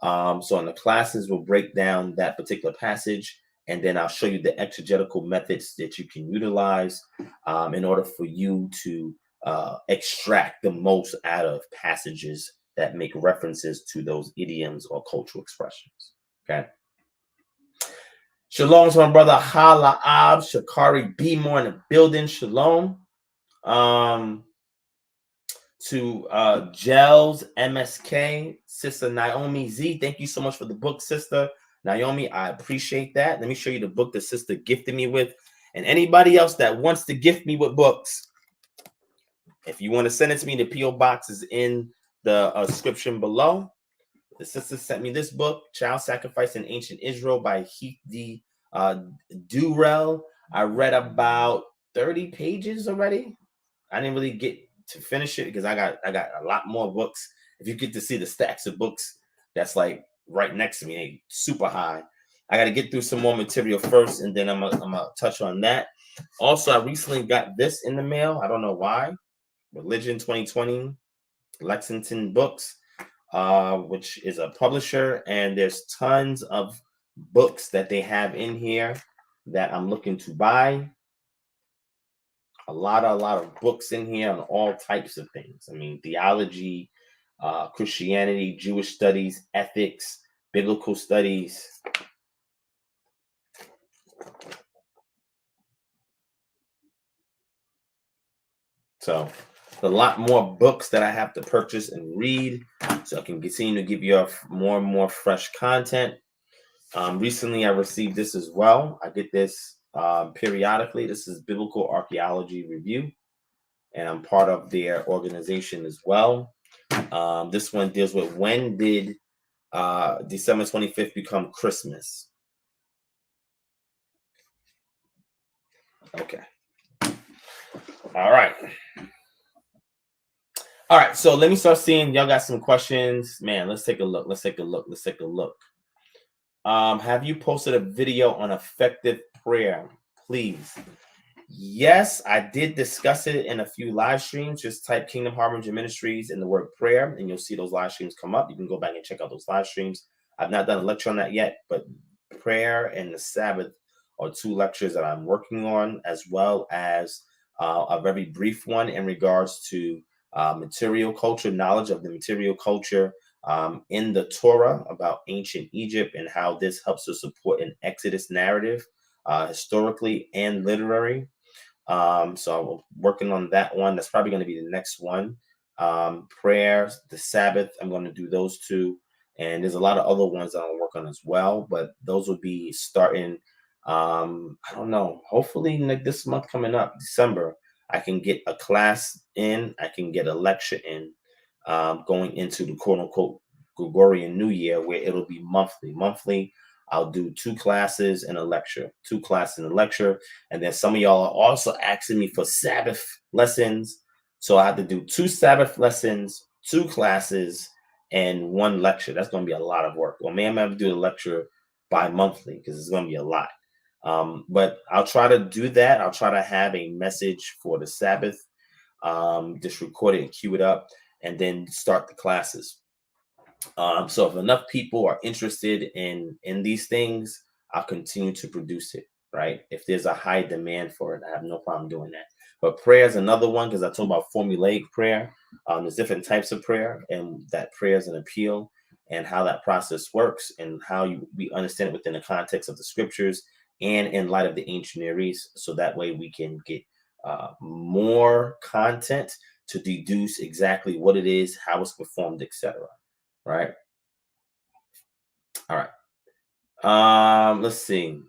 So in the classes, we'll break down that particular passage, and then I'll show you the exegetical methods that you can utilize in order for you to extract the most out of passages that make references to those idioms or cultural expressions. Okay. Shalom to my brother Hala Ab, Shakari B. More in the building. Shalom. To Gels MSK, Sister Naomi Z. Thank you so much for the book, Sister Naomi. I appreciate that. Let me show you the book the sister gifted me with. And anybody else that wants to gift me with books, if you want to send it to me, the P.O. box is in the description below. The sister sent me this book, Child Sacrifice in Ancient Israel by Heath D. Durrell. I read about 30 pages already. I didn't really get to finish it because I got a lot more books. If you get to see the stacks of books that's like right next to me, they super high. I got to get through some more material first, and then I'm gonna touch on that. Also, I recently got this in the mail. I don't know why. Religion 2020, Lexington Books, which is a publisher, and there's tons of books that they have in here that I'm looking to buy. A lot of books in here on all types of things. I mean, theology, Christianity, Jewish studies, ethics, biblical studies. So a lot more books that I have to purchase and read so I can continue to give you more and more fresh content. Recently, I received this as well. I get this periodically. This is Biblical Archaeology Review, and I'm part of their organization as well. This one deals with when did December 25th become Christmas. Okay. All right. All right, so let me start seeing y'all got some questions. Man, let's take a look. Let's take a look. Let's take a look. Have you posted a video on effective prayer? Please. Yes, I did discuss it in a few live streams. Just type Kingdom Harbinger Ministries in the word prayer, and you'll see those live streams come up. You can go back and check out those live streams. I've not done a lecture on that yet, but prayer and the Sabbath are two lectures that I'm working on, as well as a very brief one in regards to material culture, knowledge of the material culture in the Torah about ancient Egypt and how this helps to support an Exodus narrative, historically and literary. So I'm working on that one. That's probably going to be the next one. Prayers, the Sabbath, I'm going to do those two. And there's a lot of other ones that I'll work on as well, but those will be starting. I don't know. Hopefully, like this month coming up, December, I can get a class in. I can get a lecture in, going into the quote unquote Gregorian New Year, where it'll be monthly. Monthly, I'll do 2 classes and a lecture, 2 classes and a lecture. And then some of y'all are also asking me for Sabbath lessons. So I have to do 2 Sabbath lessons, 2 classes, and 1 lecture. That's going to be a lot of work. Well, man, I'm going to have to do the lecture bi-monthly because it's going to be a lot. But I'll try to do that. I'll try to have a message for the Sabbath, just record it and queue it up, and then start the classes. So if enough people are interested in these things, I'll continue to produce it, right? If there's a high demand for it, I have no problem doing that. But prayer is another one, because I talk about formulaic prayer. There's different types of prayer, and that prayer is an appeal, and how that process works, and how we understand it within the context of the scriptures and in light of the ancient Near East. So that way we can get more content to deduce exactly what it is, how it's performed, etc. Right. All right. Let's see.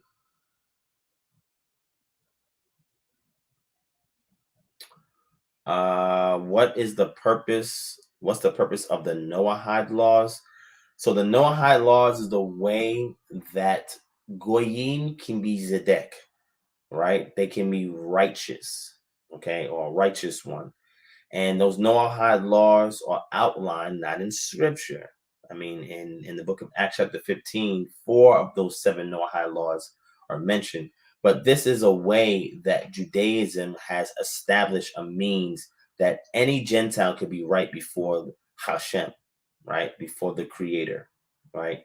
What is the purpose? What's the purpose of the Noahide laws? So the Noahide laws is the way that Goyim can be Zedek, right? They can be righteous, okay, or a righteous one. And those Noahide laws are outlined not in scripture. I mean, in the book of Acts chapter 15, 4 of those 7 Noahide laws are mentioned. But this is a way that Judaism has established a means that any Gentile could be right before Hashem, right? Before the Creator, right?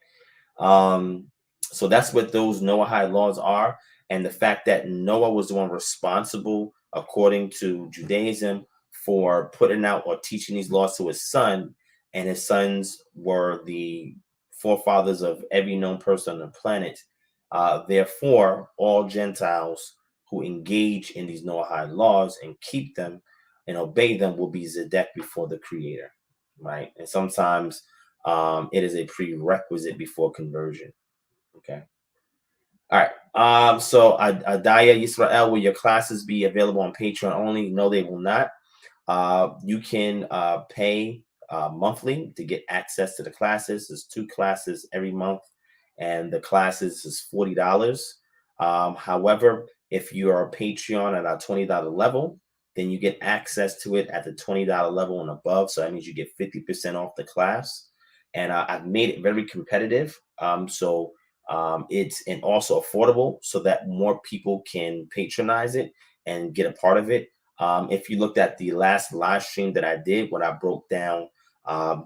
So that's what those Noahide laws are. And the fact that Noah was the one responsible, according to Judaism, for putting out or teaching these laws to his son, and his sons were the forefathers of every known person on the planet. Therefore, all Gentiles who engage in these Noahide laws and keep them and obey them will be Zedek before the Creator, right? And sometimes it is a prerequisite before conversion. Okay. All right. So Adaya Yisrael, will your classes be available on Patreon only? No, they will not. You can pay monthly to get access to the classes. There's 2 classes every month, and the classes is $40. However, if you are a Patreon at our $20 level, then you get access to it at the $20 level and above. So that means you get 50% off the class. And I've made it very competitive. So it's and also affordable, so that more people can patronize it and get a part of it. If you looked at the last live stream that I did, when I broke down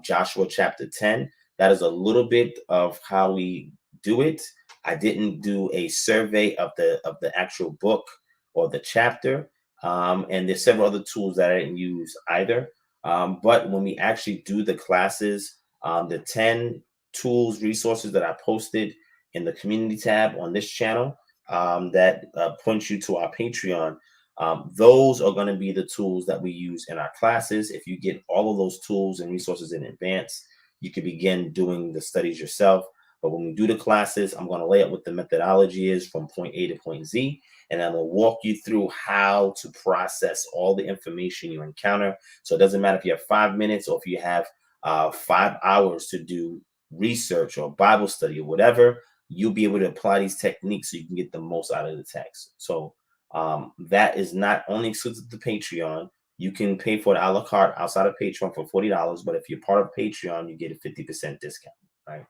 Joshua chapter 10, that is a little bit of how we do it. I didn't do a survey of the actual book or the chapter, and there's several other tools that I didn't use either. But when we actually do the classes, the 10 tools, resources that I posted in the community tab on this channel, that points you to our Patreon, those are going to be the tools that we use in our classes. If you get all of those tools and resources in advance, you can begin doing the studies yourself. But when we do the classes, I'm going to lay out what the methodology is from point A to point Z, and I'm going to walk you through how to process all the information you encounter. So it doesn't matter if you have 5 minutes or if you have 5 hours to do research or Bible study or whatever, you'll be able to apply these techniques so you can get the most out of the text. So that is not only exclusive to Patreon. You can pay for it a la carte outside of Patreon for $40, but if you're part of Patreon, you get a 50% discount, right?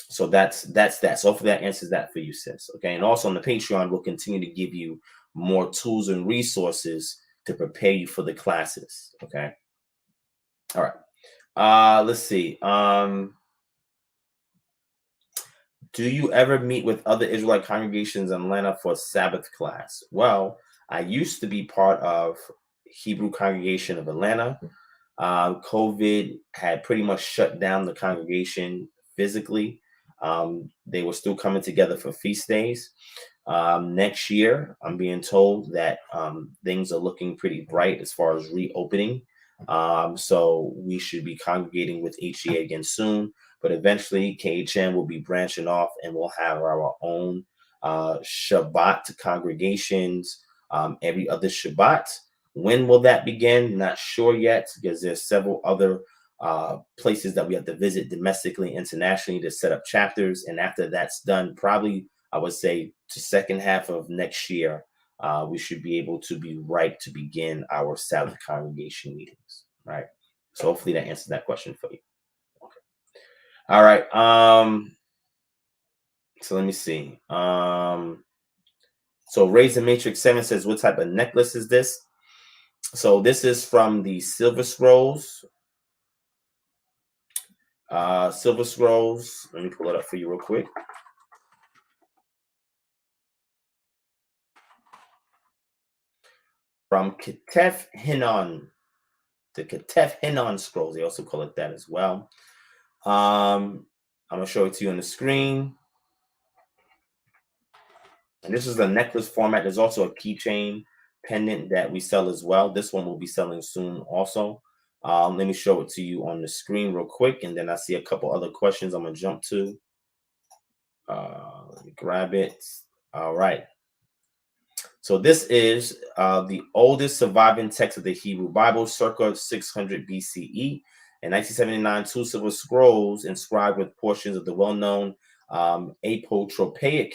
So that's that. So hopefully that answers that for you, sis. Okay. And also on the Patreon, we'll continue to give you more tools and resources to prepare you for the classes. Okay. All right. Let's see. Do you ever meet with other Israelite congregations in Atlanta for Sabbath class? Well, I used to be part of Hebrew Congregation of Atlanta. COVID had pretty much shut down the congregation physically. They were still coming together for feast days. Next year, I'm being told that things are looking pretty bright as far as reopening. So we should be congregating with HGA again soon. But eventually, KHN will be branching off and we'll have our own Shabbat congregations every other Shabbat. When will that begin? Not sure yet, because there's several other places that we have to visit domestically, internationally to set up chapters. And after that's done, probably I would say the second half of next year, we should be able to be ripe to begin our Sabbath congregation meetings, right? So hopefully that answers that question for you. Okay. All right. So let me see. So Raise the Matrix 7 says, what type of necklace is this? So this is from the Silver Scrolls. Silver Scrolls. Let me pull it up for you real quick. From Ketef Hinnon. The Ketef Hinnon Scrolls. They also call it that as well. I'm going to show it to you on the screen. And this is a necklace format. There's also a keychain pendant that we sell as well. This one will be selling soon also. Let me show it to you on the screen real quick. And then I see a couple other questions I'm going to jump to. Let me grab it. All right. So this is the oldest surviving text of the Hebrew Bible, circa 600 BCE. In 1979, two silver scrolls inscribed with portions of the well-known apotropaic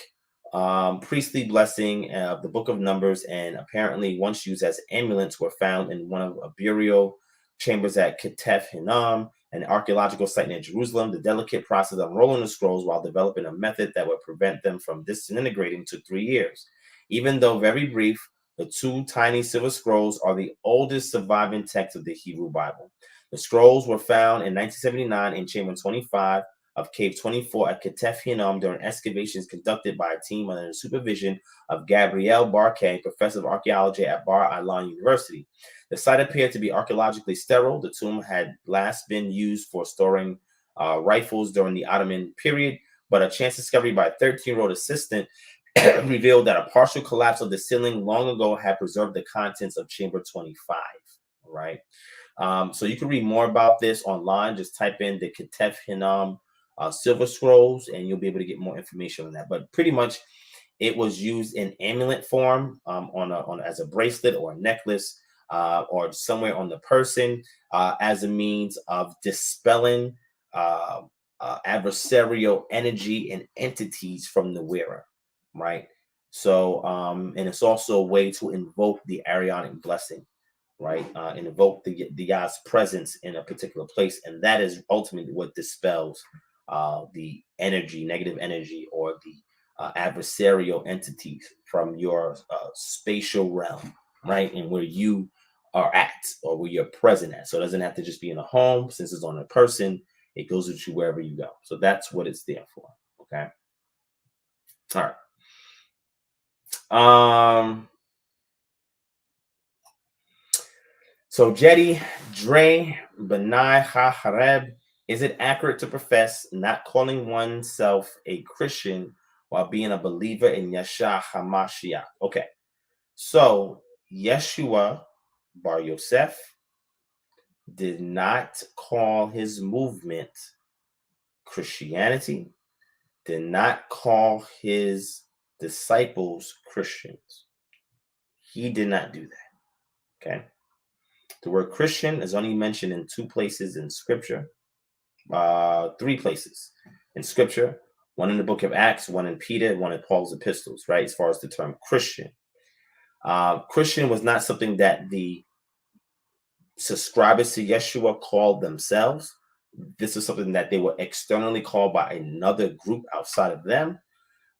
priestly blessing of the Book of Numbers, and apparently once used as amulets, were found in one of a burial chambers at Ketef Hinnom, an archaeological site near Jerusalem. The delicate process of unrolling the scrolls while developing a method that would prevent them from disintegrating took 3 years. Even though very brief, the two tiny silver scrolls are the oldest surviving text of the Hebrew Bible. The scrolls were found in 1979 in Chamber 25 of Cave 24 at Ketef Hinnom during excavations conducted by a team under the supervision of Gabriel Barkay, professor of archaeology at Bar Ilan University. The site appeared to be archaeologically sterile. The tomb had last been used for storing rifles during the Ottoman period, but a chance discovery by a 13-year-old assistant revealed that a partial collapse of the ceiling long ago had preserved the contents of Chamber 25, right? So you can read more about this online. Just type in the Ketef Hinnom Silver Scrolls, and you'll be able to get more information on that. But pretty much, it was used in amulet form as a bracelet or a necklace or somewhere on the person as a means of dispelling adversarial energy and entities from the wearer, right? So, and it's also a way to invoke the Arianic blessing, right? And invoke the Yah's presence in a particular place, and that is ultimately what dispels the energy, negative energy, or the adversarial entities from your spatial realm, right? And where you are at, or where you're present at. So it doesn't have to just be in a home. Since it's on a person, it goes with you wherever you go. So that's what it's there for. Okay. All right. So Jetty Dre Benai Ha-Hareb, is it accurate to profess not calling oneself a Christian while being a believer in Yeshua HaMashiach? Okay. So Yeshua Bar Yosef did not call his movement Christianity, did not call his disciples Christians. He did not do that. Okay. The word Christian is only mentioned in 2 places in Scripture, 3 places in Scripture, one in the book of Acts, one in Peter, one in Paul's epistles, right? As far as the term Christian. Christian was not something that the subscribers to Yeshua called themselves. This is something that they were externally called by another group outside of them.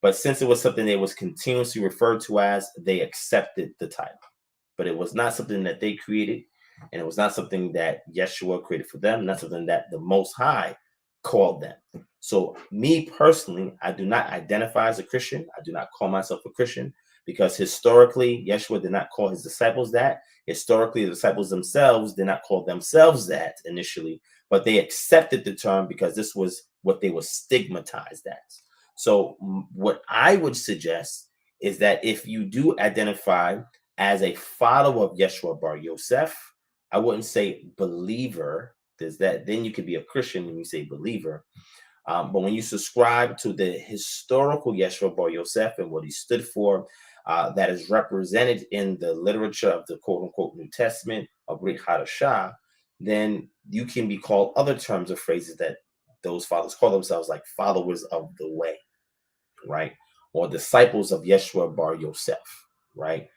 But since it was something they was continuously referred to as, they accepted the title. But it was not something that they created, and it was not something that Yeshua created for them, not something that the Most High called them. So me personally, I do not identify as a Christian. I do not call myself a Christian because historically, Yeshua did not call his disciples that. Historically, the disciples themselves did not call themselves that initially, but they accepted the term because this was what they were stigmatized as. So what I would suggest is that if you do identify as a follower of Yeshua Bar Yosef, I wouldn't say believer. There's that. Then you could be a Christian when you say believer. But when you subscribe to the historical Yeshua Bar Yosef and what he stood for, that is represented in the literature of the quote-unquote New Testament of Brit Hadashah, then you can be called other terms or phrases that those fathers call themselves, like followers of the way, right? Or disciples of Yeshua Bar Yosef, right?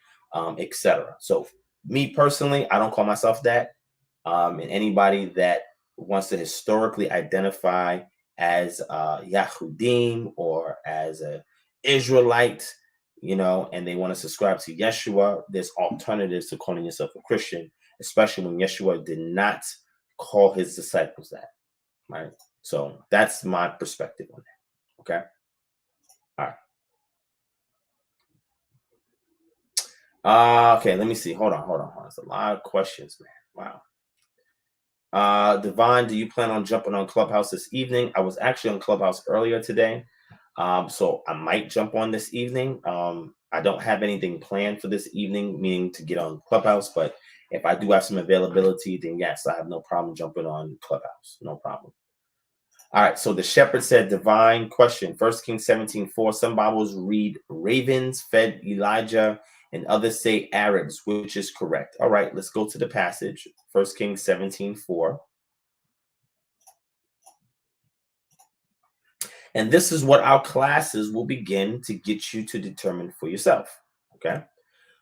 Etc. So me personally, I don't call myself that. And anybody that wants to historically identify as Yahudim or as a Israelite, and they want to subscribe to Yeshua, there's alternatives to calling yourself a Christian, especially when Yeshua did not call his disciples that, right? So that's my perspective on that. Okay. All right. Okay, let me see. Hold on. There's a lot of questions, man. Wow. Divine, do you plan on jumping on Clubhouse this evening? I was actually on Clubhouse earlier today. So I might jump on this evening. I don't have anything planned for this evening, meaning to get on Clubhouse, but if I do have some availability, then yes, I have no problem jumping on Clubhouse. No problem. All right, so the shepherd said, divine question. 1 Kings 17:4. Some Bibles read ravens fed Elijah, and others say Arabs, which is correct. All right, let's go to the passage. 1 Kings 17:4. And this is what our classes will begin to get you to determine for yourself. Okay,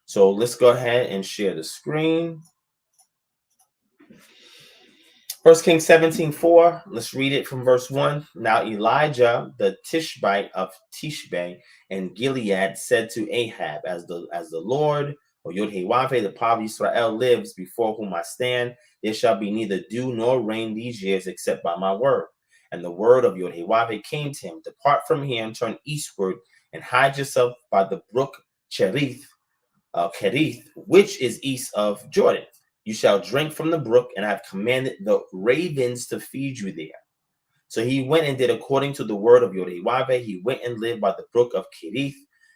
so let's go ahead and share the screen. 1 Kings 17:4. Let's read it from verse 1. Now Elijah, the Tishbite of Tishbe and Gilead, said to Ahab, as the Lord, or Yod-Heh-Wav-Heh, the power of Israel, lives, before whom I stand, there shall be neither dew nor rain these years except by my word. And the word of Yod-Heh-Wav-Heh came to him, depart from here and turn eastward and hide yourself by the brook Cherith, which is east of Jordan. You shall drink from the brook, and I have commanded the ravens to feed you there. So he went and did according to the word of Yod-Heh-Wav-Heh. He went and lived by the brook of Cherith,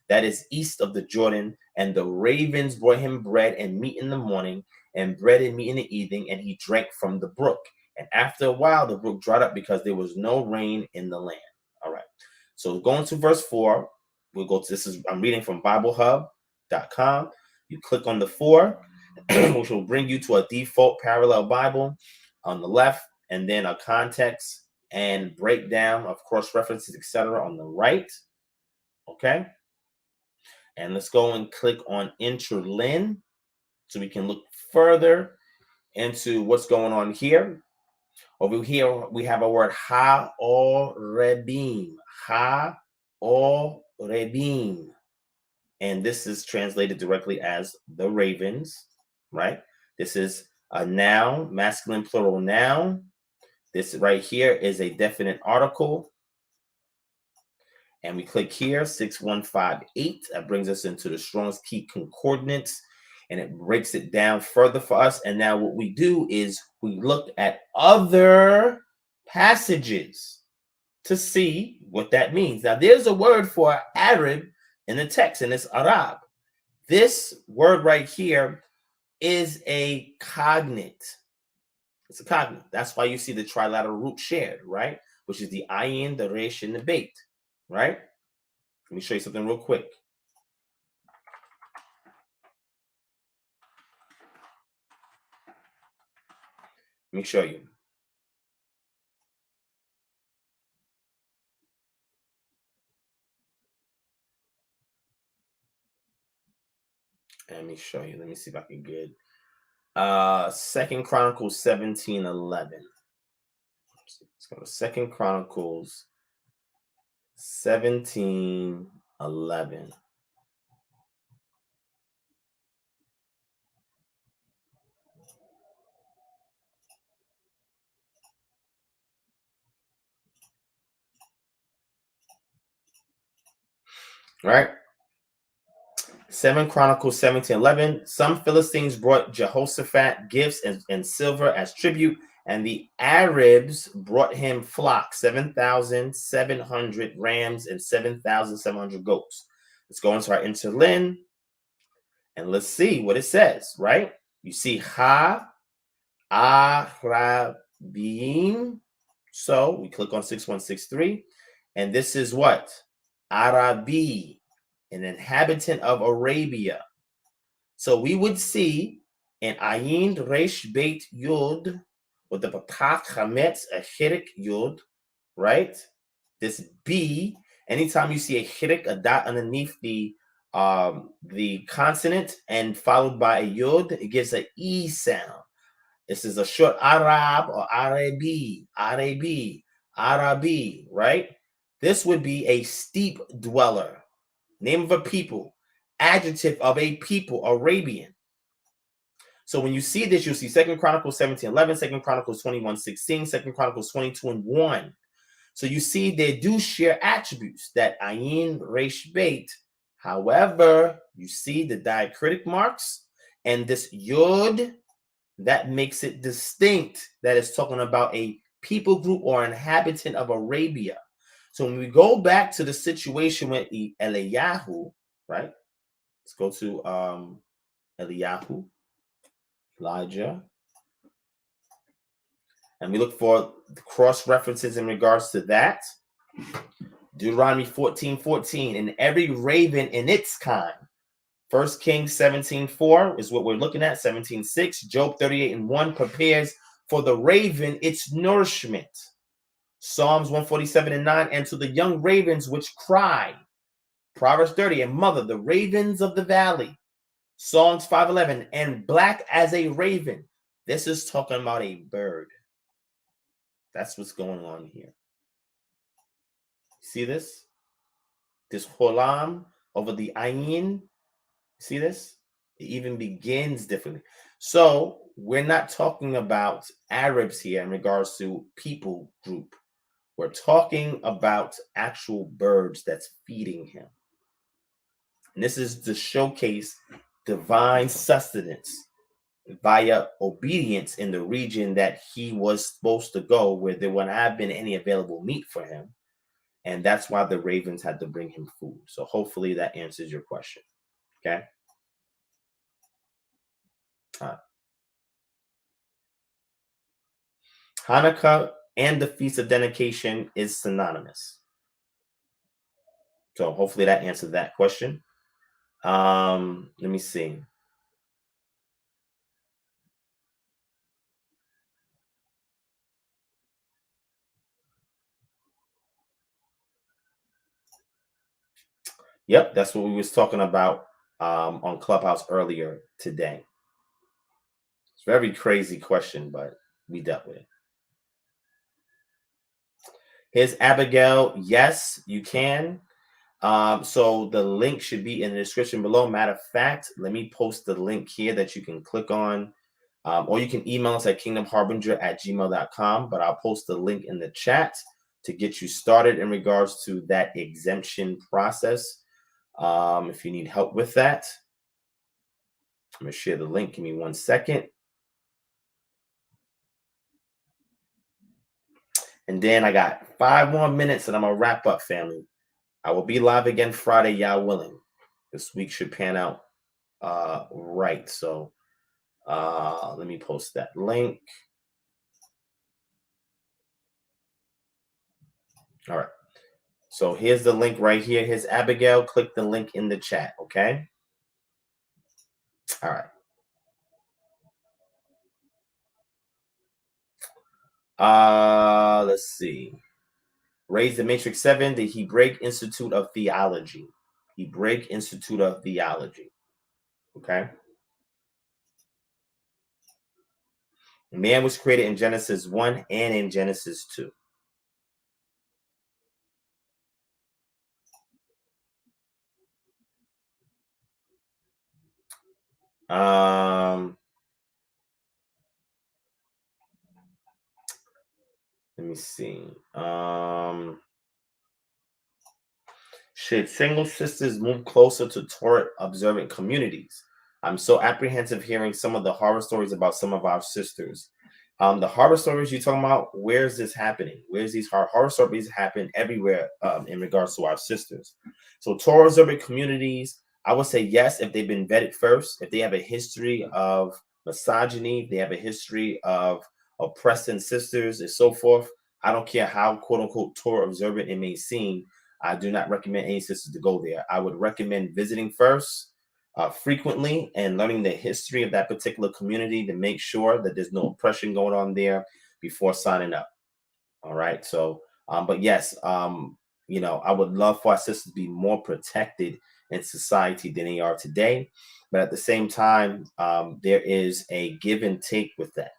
that is east of the Jordan, and the ravens brought him bread and meat in the morning, and bread and meat in the evening, and he drank from the brook. And after a while, the brook dried up because there was no rain in the land. All right. So going to verse 4, we'll go to I'm reading from BibleHub.com. You click on the 4, which will bring you to a default parallel Bible on the left, and then a context and breakdown of cross references, etc. on the right. Okay. And let's go and click on interlin so we can look further into what's going on here. Over here, we have a word ha-or-rebim. Ha-or-rebim. And this is translated directly as the ravens, right? This is a noun, masculine plural noun. This right here is a definite article. And we click here, 6158. That brings us into the Strong's Key Concordance, and it breaks it down further for us. And now what we do is we look at other passages to see what that means. Now, there's a word for Arab in the text, and it's Arab. This word right here is a cognate. It's a cognate. That's why you see the trilateral root shared, right? Which is the ayin, the resh, and the bait, right? Let me show you something real quick. Let me show you. Let me show you. Let me see if I can get 2 Chronicles 17:11. Let's go to 2 Chronicles 17:11. Right? 7 Chronicles 17:11. Some Philistines brought Jehoshaphat gifts and silver as tribute, and the Arabs brought him flocks, 7,700 rams and 7,700 goats. Let's go into our interlin and let's see what it says, right? You see Arabim. So we click on 6163, and this is what? Arabi, an inhabitant of Arabia. So we would see an Ayin Resh Beit Yud with the Patach Hametz, a Hirik Yud, right? This B, anytime you see a Hirik, a dot underneath the consonant and followed by a Yud, it gives an E sound. This is a short Arab or Arabi, Arabi, right? This would be a steep dweller, name of a people, adjective of a people, Arabian. So when you see this, you'll see 2 Chronicles 17:11, 2 Chronicles 21:16, 2 Chronicles 22:1. So you see they do share attributes, that Ayin Resh Beit. However, you see the diacritic marks and this Yod, that makes it distinct, that it's talking about a people group or inhabitant of Arabia. So when we go back to the situation with Eliyahu, right? Let's go to Eliyahu, Elijah, and we look for the cross references in regards to that. Deuteronomy 14:14, and every raven in its kind. 1 Kings 17:4 is what we're looking at. 17:6. Job 38:1 prepares for the raven its nourishment. Psalms 147:9, and to the young ravens which cry. Proverbs 30, and mother, the ravens of the valley. Psalms 5:11, and black as a raven. This is talking about a bird. That's what's going on here. See this? This holam over the ayin. See this? It even begins differently. So we're not talking about Arabs here in regards to people group. We're talking about actual birds that's feeding him. And this is to showcase divine sustenance via obedience in the region that he was supposed to go, where there would not have been any available meat for him. And that's why the ravens had to bring him food. So hopefully that answers your question. Okay. Hanukkah and the Feast of Dedication is synonymous. So hopefully that answered that question. Let me see. Yep, that's what we was talking about on Clubhouse earlier today. It's a very crazy question, but we dealt with it. Here's Abigail. Yes, you can. So the link should be in the description below. Matter of fact, let me post the link here that you can click on. Or you can email us at kingdomharbinger@gmail.com, but I'll post the link in the chat to get you started in regards to that exemption process. If you need help with that, I'm going to share the link. Give me 1 second. And then I got 5 more minutes and I'm going to wrap up, family. I will be live again Friday, y'all willing. This week should pan out right. So let me post that link. All right. So here's the link right here. Here's Abigail. Click the link in the chat, okay? All right. Let's see. Raise the Matrix 7, the Hebraic Institute of Theology. Hebraic Institute of Theology. Okay. Man was created in Genesis 1 and in Genesis 2. Let me see. Should single sisters move closer to Torah observant communities? I'm so apprehensive hearing some of the horror stories about some of our sisters. The horror stories you're talking about, where's this happening? Where's these horror stories happen everywhere in regards to our sisters? So Torah observant communities, I would say yes, if they've been vetted first, if they have a history of misogyny, they have a history of oppressing sisters and so forth. I don't care how quote unquote Torah observant it may seem. I do not recommend any sisters to go there. I would recommend visiting first, frequently, and learning the history of that particular community to make sure that there's no oppression going on there before signing up. All right. So, but yes, I would love for our sisters to be more protected in society than they are today. But at the same time, there is a give and take with that.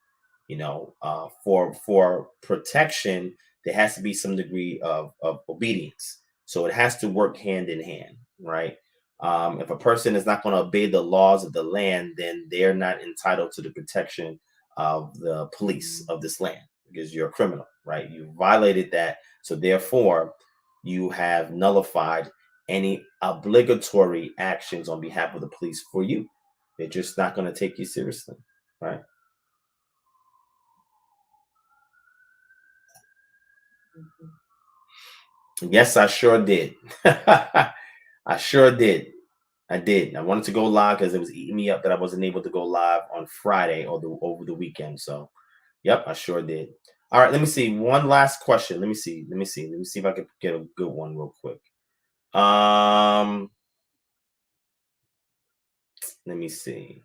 For protection, there has to be some degree of obedience. So it has to work hand in hand, right? If a person is not going to obey the laws of the land, then they're not entitled to the protection of the police of this land because you're a criminal, right? You violated that. So therefore, you have nullified any obligatory actions on behalf of the police for you. They're just not going to take you seriously, right? Yes, I sure did. I sure did. I did. I wanted to go live because it was eating me up that I wasn't able to go live on Friday or over the weekend. So, yep, I sure did. All right, let me see. One last question. Let me see. Let me see if I can get a good one real quick. Let me see.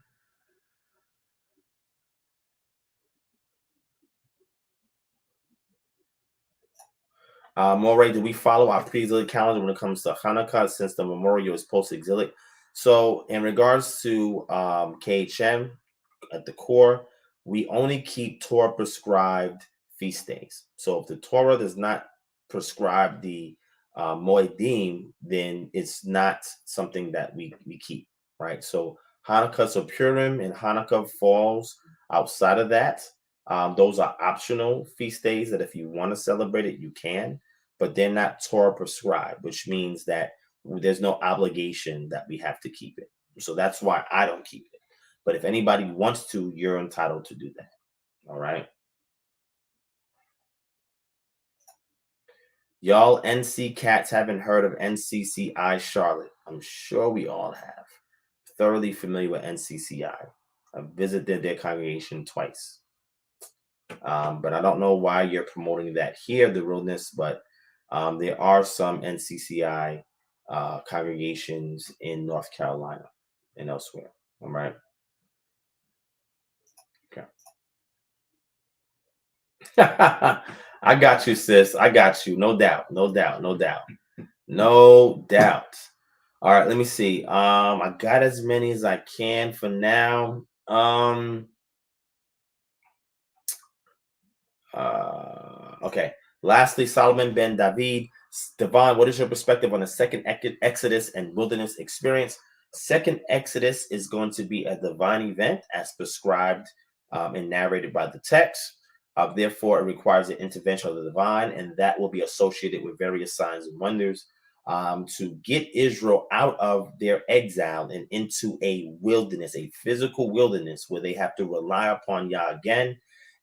Moray, do we follow our pre-exilic calendar when it comes to Hanukkah since the memorial is post-exilic? So, in regards to KHM, at the core, we only keep Torah prescribed feast days. So, if the Torah does not prescribe the Moedim, then it's not something that we keep, right? So, Hanukkah, so Purim and Hanukkah falls outside of that. Those are optional feast days that if you want to celebrate it, you can, but they're not Torah prescribed, which means that there's no obligation that we have to keep it. So that's why I don't keep it. But if anybody wants to, you're entitled to do that. All right. Y'all NC cats haven't heard of NCCI Charlotte. I'm sure we all have. Thoroughly familiar with NCCI. I've visited their congregation twice. But I don't know why you're promoting that here, the realness, but there are some NCCI congregations in North Carolina and elsewhere. All right. Okay. I got you, sis. I got you. No doubt. No doubt. No doubt. No doubt. All right. Let me see. I got as many as I can for now. Okay. Lastly, Solomon ben David. Devon, what is your perspective on the second Exodus and wilderness experience? Second Exodus is going to be a divine event as prescribed and narrated by the text. Therefore, it requires the intervention of the divine, and that will be associated with various signs and wonders to get Israel out of their exile and into a wilderness, a physical wilderness where they have to rely upon Yah again,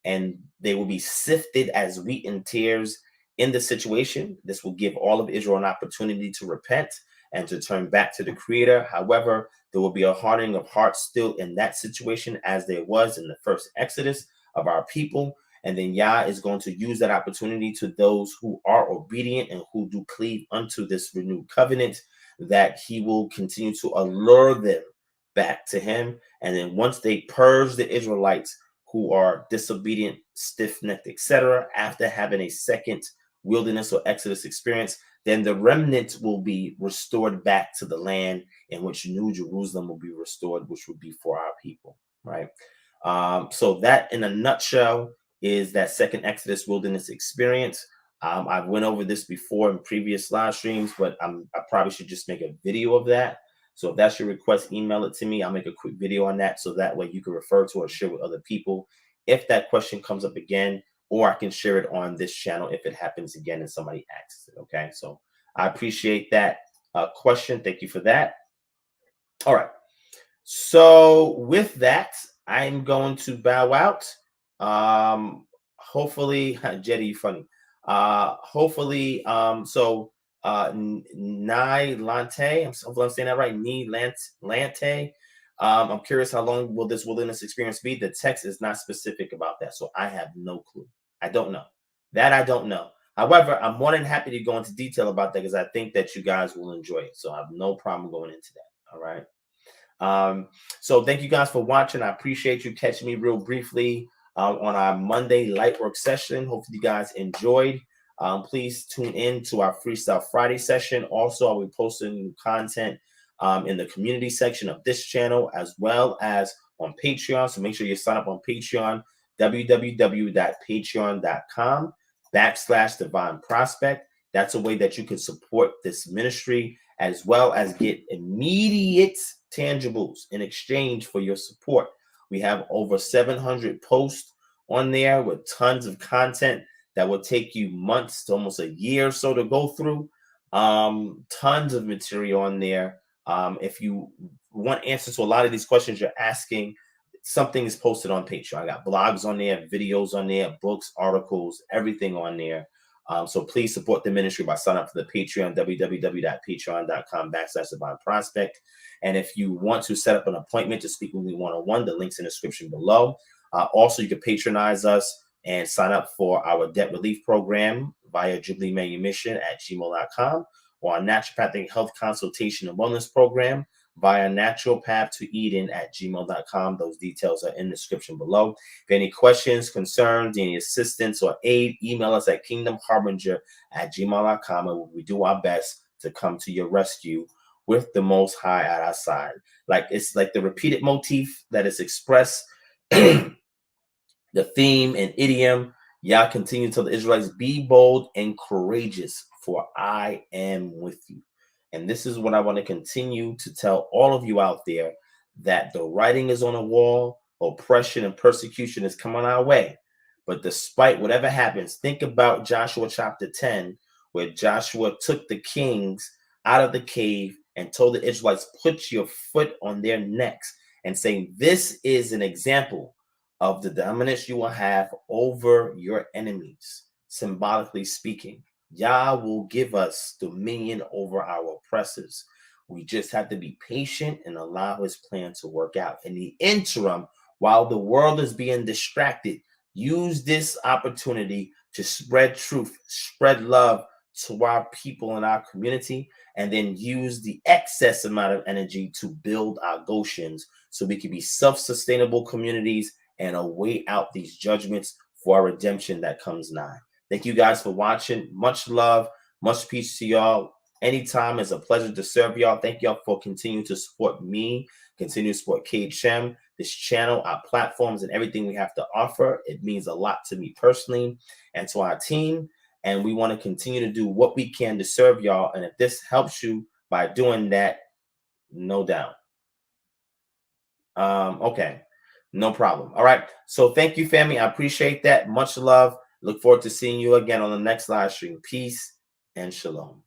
and they will be sifted as wheat and tares in the situation. This will give all of Israel an opportunity to repent and to turn back to the Creator. However, there will be a hardening of hearts still in that situation, as there was in the first Exodus of our people. And then Yah is going to use that opportunity to those who are obedient and who do cleave unto this renewed covenant, that he will continue to allure them back to him. And then once they purge the Israelites who are disobedient, stiff-necked, etc., after having a second wilderness or Exodus experience, then the remnant will be restored back to the land in which New Jerusalem will be restored, which would be for our people, right? So that, in a nutshell, is that second Exodus wilderness experience. I've went over this before in previous live streams, but I probably should just make a video of that. So if that's your request, email it to me. I'll make a quick video on that, so that way you can refer to or share with other people if that question comes up again, or I can share it on this channel if it happens again and somebody asks it. Okay, so I appreciate that question. Thank you for that. All right. So with that, I'm going to bow out. Hopefully, Jetty, you funny. Hopefully, Nai Lante, hopefully I'm saying that right. Ni Lante. I'm curious, how long will this wilderness experience be? The text is not specific about that, so I have no clue. I don't know. That I don't know. However, I'm more than happy to go into detail about that, because I think that you guys will enjoy it. So I have no problem going into that. All right. So thank you guys for watching. I appreciate you catching me real briefly on our Monday Lightwork session. Hopefully you guys enjoyed. Please tune in to our Freestyle Friday session. Also, I'll be posting content in the community section of this channel, as well as on Patreon. So make sure you sign up on Patreon, www.patreon.com/DivineProspect. That's a way that you can support this ministry, as well as get immediate tangibles in exchange for your support. We have over 700 posts on there with tons of content that will take you months to almost a year or so to go through. Tons of material on there. If you want answers to a lot of these questions you're asking, something is posted on Patreon. I got blogs on there, videos on there, books, articles, everything on there. So please support the ministry by signing up for the Patreon, www.patreon.com/DivineProspect. And if you want to set up an appointment to speak with me one-on-one, the link's in the description below. Also, you can patronize us and sign up for our debt relief program via JubileeManumission@gmail.com, or our naturopathic health consultation and wellness program via naturopath2eden@gmail.com. Those details are in the description below. If any questions, concerns, any assistance or aid, email us at kingdomharbinger@gmail.com, and we do our best to come to your rescue with the Most High at our side. Like, it's like the repeated motif that is expressed, the theme and idiom. Yah continue to tell the Israelites, be bold and courageous, for I am with you. And this is what I want to continue to tell all of you out there, that the writing is on the wall. Oppression and persecution is coming our way. But despite whatever happens, think about Joshua chapter 10, where Joshua took the kings out of the cave and told the Israelites, put your foot on their necks, and saying, this is an example of the dominance you will have over your enemies, symbolically speaking. Yah will give us dominion over our oppressors. We just have to be patient and allow his plan to work out. In the interim, while the world is being distracted, use this opportunity to spread truth, spread love to our people in our community, and then use the excess amount of energy to build our Goshens, so we can be self-sustainable communities and await out these judgments for our redemption that comes nigh. Thank you guys for watching. Much love, much peace to y'all. Anytime, it's a pleasure to serve y'all. Thank y'all for continuing to support me, continue to support KHM, this channel, our platforms, and everything we have to offer. It means a lot to me personally and to our team. And we want to continue to do what we can to serve y'all. And if this helps you by doing that, no doubt. Okay, no problem. All right. So thank you, family. I appreciate that. Much love. Look forward to seeing you again on the next live stream. Peace and shalom.